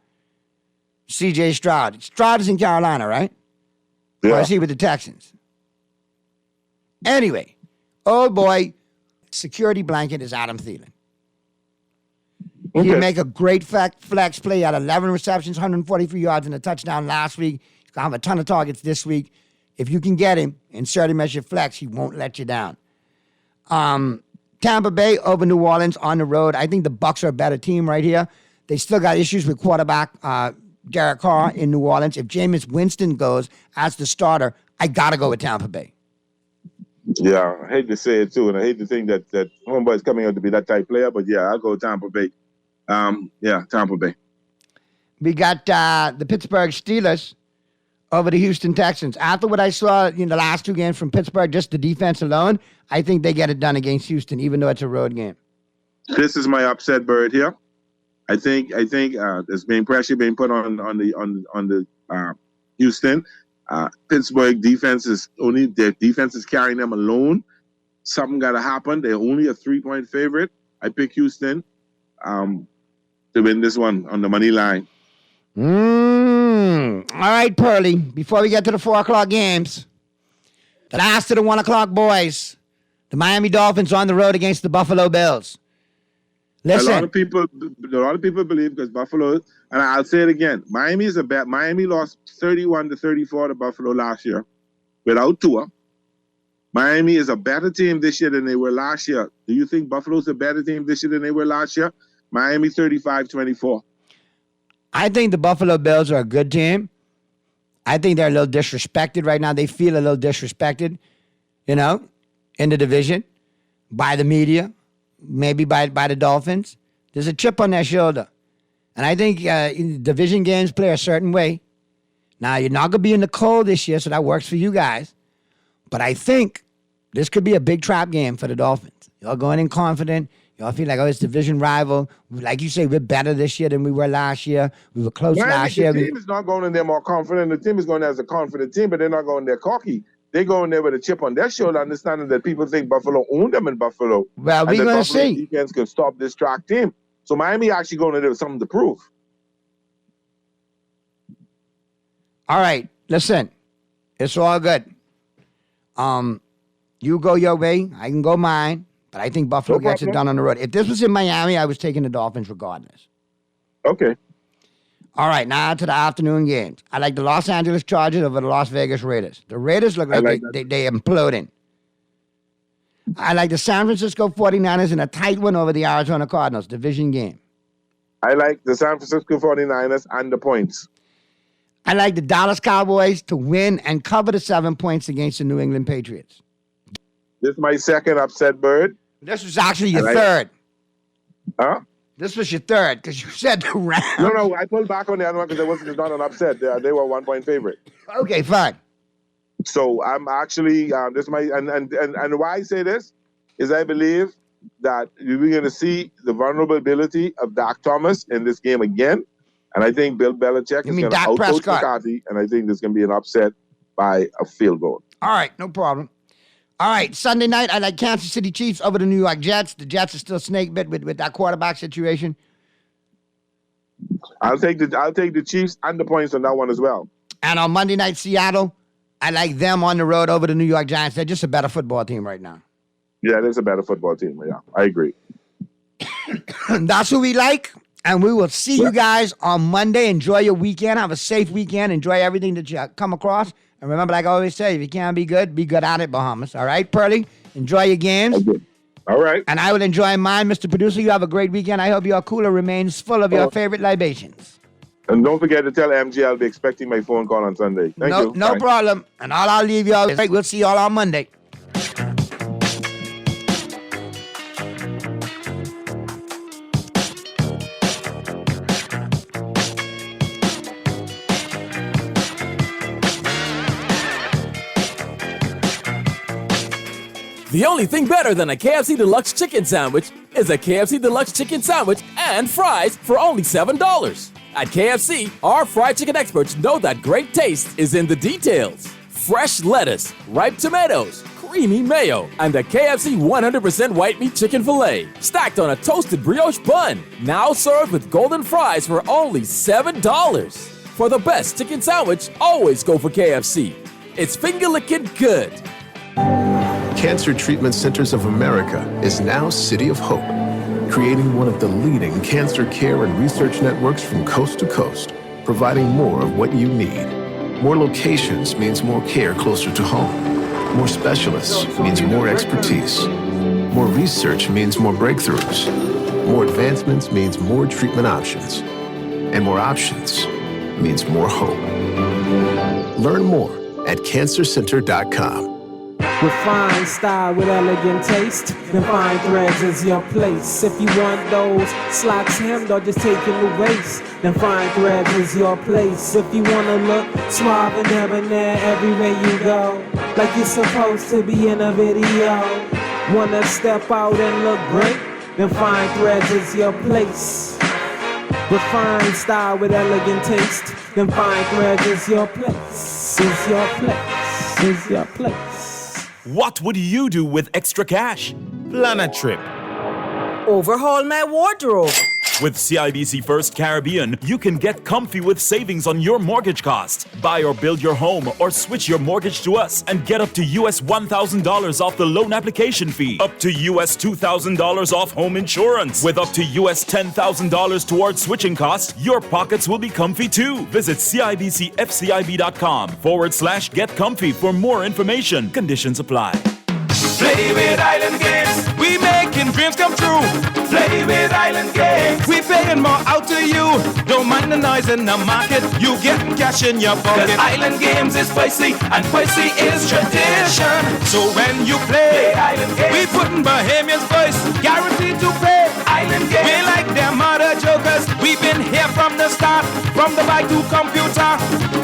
C.J. Stroud. Stroud is in Carolina, right? Yeah. Or is he with the Texans? Anyway, oh boy, security blanket is Adam Thielen. He make a great flex play at 11 receptions, 143 yards, and a touchdown last week. He's going to have a ton of targets this week. If you can get him, insert him as your flex. He won't let you down. Tampa Bay over New Orleans on the road. I think the Bucs are a better team right here. They still got issues with quarterback Derek Carr in New Orleans. If Jameis Winston goes as the starter, I got to go with Tampa Bay. Yeah, I hate to say it too, and I hate to think that Homeboy is coming out to be that type player, but yeah, I'll go Tampa Bay. Tampa Bay. We got the Pittsburgh Steelers over the Houston Texans. After what I saw in the last two games from Pittsburgh, just the defense alone, I think they get it done against Houston, even though it's a road game. This is my upset bird here. I think there's been pressure being put on the Houston. Pittsburgh defense is carrying them alone. Something got to happen. They're only a 3-point favorite. I pick Houston to win this one on the money line. All right, Pearly. Before we get to the 4 o'clock games, the last of the 1 o'clock boys, the Miami Dolphins on the road against the Buffalo Bills. Listen. A lot of people believe because Buffalo, and I'll say it again, Miami lost 31-34 to Buffalo last year without Tua. Miami is a better team this year than they were last year. Do you think Buffalo's a better team this year than they were last year? Miami 35-24. I think the Buffalo Bills are a good team. I think they're a little disrespected right now. They feel a little disrespected, in the division by the media. Maybe by the Dolphins. There's a chip on their shoulder. And I think division games play a certain way. Now, you're not going to be in the cold this year, so that works for you guys. But I think this could be a big trap game for the Dolphins. Y'all going in confident. Y'all feel like, it's division rival. Like you say, we're better this year than we were last year. We were close last year. The team is not going in there more confident. The team is going there as a confident team, but they're not going there cocky. They go in there with a chip on their shoulder, understanding that people think Buffalo owned them in Buffalo. Well, we're going to see. Defense can stop this track team. So Miami actually going in there with something to prove. All right, listen. It's all good. You go your way. I can go mine. But I think Buffalo gets it done on the road. If this was in Miami, I was taking the Dolphins regardless. Okay. All right, now to the afternoon games. I like the Los Angeles Chargers over the Las Vegas Raiders. The Raiders look like they imploding. I like the San Francisco 49ers in a tight one over the Arizona Cardinals, division game. I like the San Francisco 49ers and the points. I like the Dallas Cowboys to win and cover the 7 points against the New England Patriots. This is my second upset bird. This was actually your third. Huh? This was your third because you said the Rams. No, I pulled back on the other one because it's not an upset. They were 1 point favorite. Okay, fine. So I'm actually this is my and why I say this is I believe that we're going to see the vulnerability of Dak Thomas in this game again, and I think Bill Belichick is going to outcoach McCarthy, and I think there's going to be an upset by a field goal. All right, no problem. All right, Sunday night, I like Kansas City Chiefs over the New York Jets. The Jets are still snake bit with that quarterback situation. I'll take the Chiefs and the points on that one as well. And on Monday night, Seattle, I like them on the road over the New York Giants. They're just a better football team right now. Yeah, there's a better football team. Yeah, I agree. That's who we like. And we will see you guys on Monday. Enjoy your weekend. Have a safe weekend. Enjoy everything that you come across. And remember, like I always say, if you can't be good at it, Bahamas. All right, Pearly? Enjoy your games. Okay. All right. And I will enjoy mine. Mr. Producer, you have a great weekend. I hope your cooler remains full of your favorite libations. And don't forget to tell MG I'll be expecting my phone call on Sunday. Thank you. No problem. And all I'll leave y'all is we'll see y'all on Monday. The only thing better than a KFC Deluxe Chicken Sandwich is a KFC Deluxe Chicken Sandwich and fries for only $7. At KFC, our fried chicken experts know that great taste is in the details. Fresh lettuce, ripe tomatoes, creamy mayo, and a KFC 100% white meat chicken filet, stacked on a toasted brioche bun, now served with golden fries for only $7. For the best chicken sandwich, always go for KFC. It's finger-licking good. Cancer Treatment Centers of America is now City of Hope, creating one of the leading cancer care and research networks from coast to coast, providing more of what you need. More locations means more care closer to home. More specialists means more expertise. More research means more breakthroughs. More advancements means more treatment options. And more options means more hope. Learn more at cancercenter.com. Refined style with elegant taste. Then fine threads is your place. If you want those slacks hemmed or just taking the waist, then fine threads is your place. If you wanna look suave and debonair everywhere you go, like you're supposed to be in a video. Wanna step out and look great? Then fine threads is your place. Refined style with elegant taste. Then fine threads is your place. Is your place. Is your place. What would you do with extra cash? Plan a trip. Overhaul my wardrobe. With CIBC First Caribbean, you can get comfy with savings on your mortgage cost. Buy or build your home or switch your mortgage to us and get up to US $1,000 off the loan application fee. Up to US $2,000 off home insurance. With up to US $10,000 towards switching costs, your pockets will be comfy too. Visit CIBCFCIB.com/get comfy for more information. Conditions apply. Play with Island Games. We making dreams come true. Play with Island Games. We paying more out to you. Don't mind the noise in the market. You getting cash in your pocket. 'Cause Island Games is spicy and spicy is tradition. So when you play Island Games, we putting Bahamians first. Guaranteed to pay. Island Games. We like them other jokers. We've been here from the start. From the bike to computer.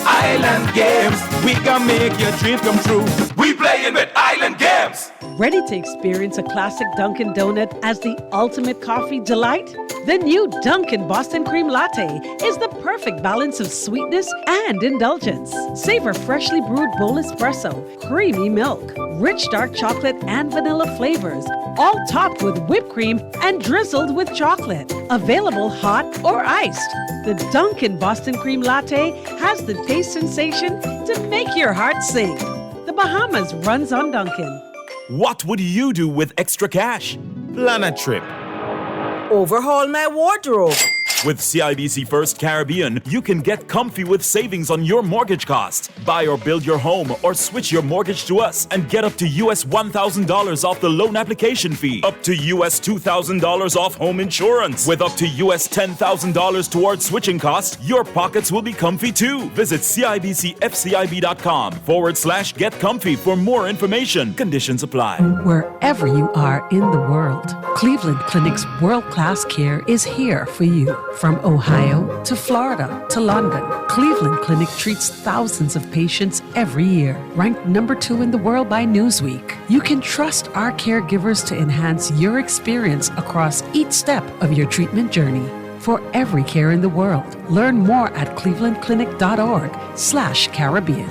Island Games. We gonna make your dreams come true. We playing with Island Games. Ready to experience a classic Dunkin' Donut as the ultimate coffee delight? The new Dunkin' Boston Cream Latte is the perfect balance of sweetness and indulgence. Savor freshly brewed bowl espresso, creamy milk, rich dark chocolate and vanilla flavors, all topped with whipped cream and drizzled with chocolate. Available hot or iced. The Dunkin' Boston Cream Latte has the taste sensation to make your heart sing. The Bahamas runs on Dunkin'. What would you do with extra cash? Plan a trip. Overhaul my wardrobe. With CIBC First Caribbean, you can get comfy with savings on your mortgage cost. Buy or build your home or switch your mortgage to us and get up to US $1,000 off the loan application fee. Up to US $2,000 off home insurance. With up to US $10,000 towards switching costs, your pockets will be comfy too. Visit CIBCFCIB.com/get comfy for more information. Conditions apply. Wherever you are in the world, Cleveland Clinic's world-class care is here for you. From Ohio to Florida to London, Cleveland Clinic treats thousands of patients every year. Ranked number 2 in the world by Newsweek, you can trust our caregivers to enhance your experience across each step of your treatment journey. For every care in the world, learn more at clevelandclinic.org/Caribbean.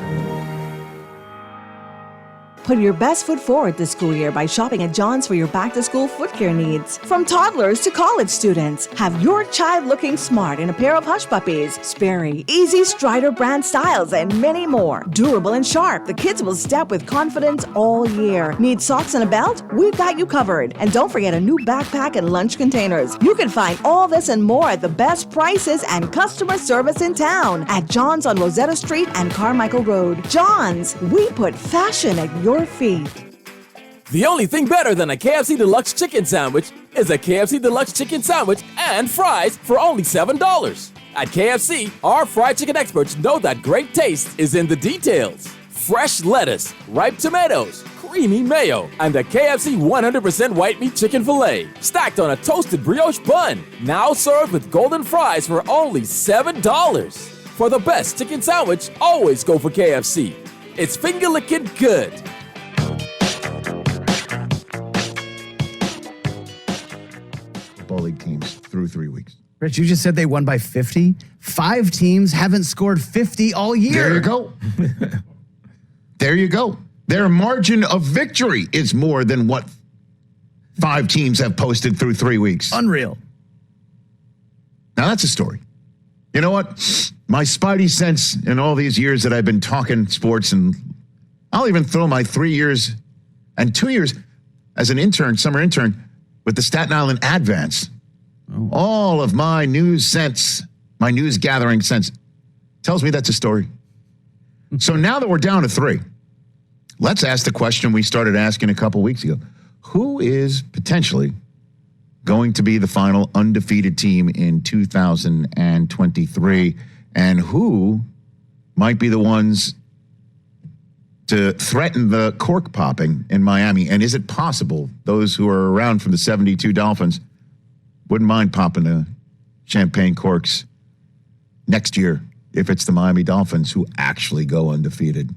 Put your best foot forward this school year by shopping at John's for your back-to-school foot care needs. From toddlers to college students, have your child looking smart in a pair of Hush Puppies, Sperry, Easy, Strider brand styles, and many more. Durable and sharp, the kids will step with confidence all year. Need socks and a belt? We've got you covered. And don't forget a new backpack and lunch containers. You can find all this and more at the best prices and customer service in town at John's on Rosetta Street and Carmichael Road. John's, we put fashion at your feet. The only thing better than a KFC Deluxe Chicken Sandwich is a KFC Deluxe Chicken Sandwich and fries for only $7. At KFC, our fried chicken experts know that great taste is in the details. Fresh lettuce, ripe tomatoes, creamy mayo, and a KFC 100% white meat chicken filet, stacked on a toasted brioche bun. Now served with golden fries for only $7. For the best chicken sandwich, always go for KFC. It's finger-licking good. Football league teams through 3 weeks. Rich, you just said they won by 50. 5 teams haven't scored 50 all year. There you go. There you go. Their margin of victory is more than what 5 teams have posted through 3 weeks. Unreal. Now that's a story. You know what? My spidey sense in all these years that I've been talking sports, and I'll even throw my 3 years and 2 years as an intern, summer intern, with the Staten Island Advance. Oh. All of my news sense, my news gathering sense, tells me that's a story. So now that we're down to 3, let's ask the question we started asking a couple weeks ago. who is potentially going to be the final undefeated team in 2023, and who might be the ones to threaten the cork popping in Miami? And is it possible those who are around from the 72 Dolphins wouldn't mind popping the champagne corks next year if it's the Miami Dolphins who actually go undefeated?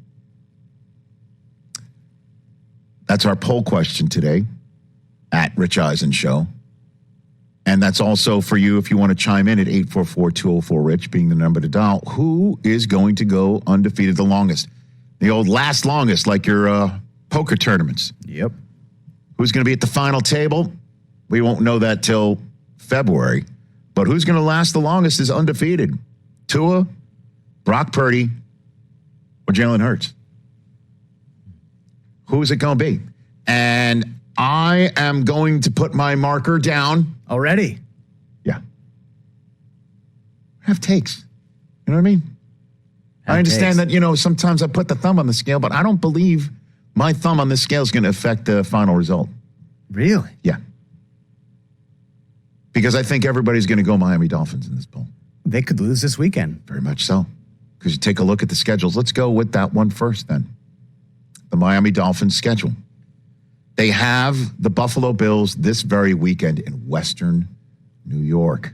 That's our poll question today at Rich Eisen Show. And that's also for you if you want to chime in at 844-204-RICH, being the number to dial. Who is going to go undefeated the longest? The old last longest, like your poker tournaments. Yep. Who's going to be at the final table? We won't know that till February. But who's going to last the longest is undefeated. Tua, Brock Purdy, or Jalen Hurts? Who's it going to be? And I am going to put my marker down. Already? Yeah. Have takes. You know what I mean? I understand that, sometimes I put the thumb on the scale, but I don't believe my thumb on this scale is going to affect the final result. Really? Yeah. Because I think everybody's going to go Miami Dolphins in this poll. They could lose this weekend. Very much so. Because you take a look at the schedules. Let's go with that one first then. The Miami Dolphins schedule. They have the Buffalo Bills this very weekend in Western New York.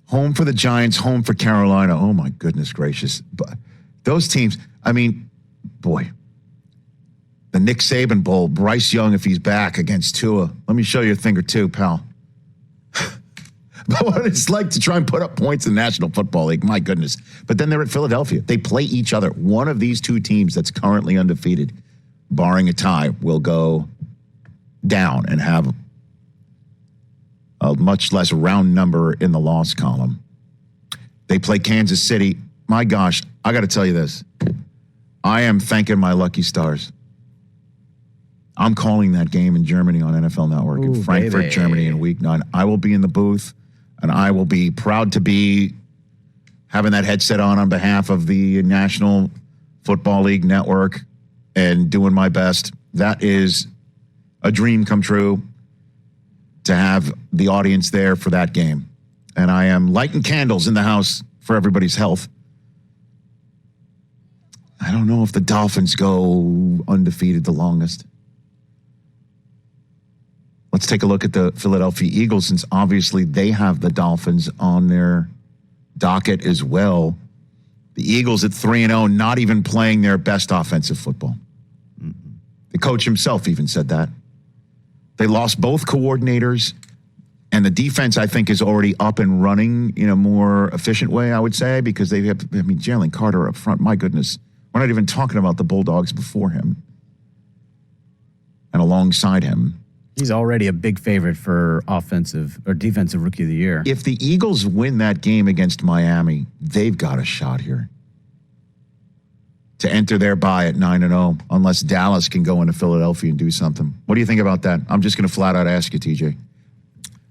Home for the Giants, home for Carolina. Oh, my goodness gracious. But those teams, boy. The Nick Saban Bowl, Bryce Young, if he's back against Tua. Let me show you a thing or two, pal. But what it's like to try and put up points in the National Football League, my goodness. But then they're at Philadelphia. They play each other. One of these two teams that's currently undefeated, barring a tie, will go down and have a much less round number in the loss column. They play Kansas City. My gosh, I got to tell you this. I am thanking my lucky stars. I'm calling that game in Germany on NFL Network in Frankfurt, baby. Germany in week 9. I will be in the booth, and I will be proud to be having that headset on behalf of the National Football League Network and doing my best. That is a dream come true to have the audience there for that game. And I am lighting candles in the house for everybody's health. I don't know if the Dolphins go undefeated the longest. Let's take a look at the Philadelphia Eagles, since obviously they have the Dolphins on their docket as well. The Eagles at 3-0, not even playing their best offensive football. The coach himself even said that. They lost both coordinators, and the defense, I think, is already up and running in a more efficient way, I would say, because they have, Jalen Carter up front, my goodness. We're not even talking about the Bulldogs before him and alongside him. He's already a big favorite for offensive or defensive rookie of the year. If the Eagles win that game against Miami, they've got a shot here to enter their bye at 9-0, unless Dallas can go into Philadelphia and do something. What do you think about that? I'm just going to flat out ask you, TJ,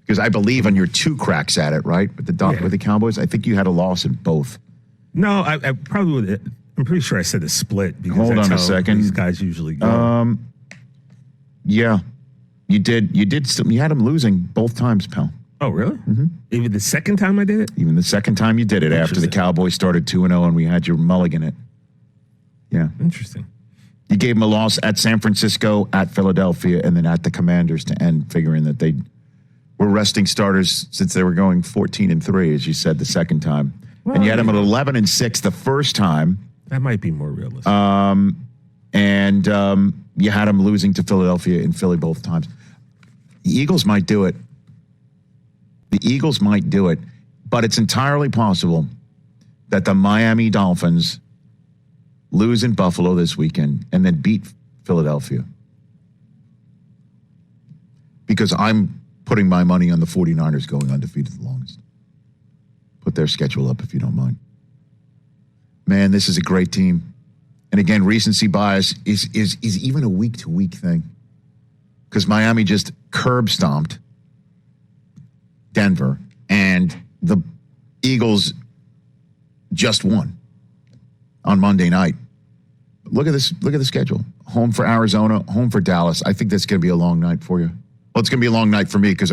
because I believe on your 2 cracks at it, right, with the Cowboys. I think you had a loss in both. No, I probably would. I'm pretty sure I said a split. Because Hold that's on a how second. These guys usually go. Yeah, you did. You had them losing both times, pal. Oh, really? Mm-hmm. Even the second time I did it? Even the second time you did it after the Cowboys started 2-0 and we had your mulligan it. Yeah. Interesting. You gave them a loss at San Francisco, at Philadelphia, and then at the Commanders to end, figuring that they were resting starters since they were going 14-3, as you said the second time. Well, and you had them at 11-6 the first time. That might be more realistic. You had them losing to Philadelphia and Philly both times. The Eagles might do it. But it's entirely possible that the Miami Dolphins lose in Buffalo this weekend and then beat Philadelphia. Because I'm putting my money on the 49ers going undefeated the longest. Put their schedule up if you don't mind. Man, this is a great team. And again, recency bias is even a week-to-week thing. Because Miami just curb stomped Denver, and the Eagles just won on Monday night. Look at this. Look at the schedule. home for Arizona, home for Dallas. I think that's going to be a long night for you. Well, it's going to be a long night for me because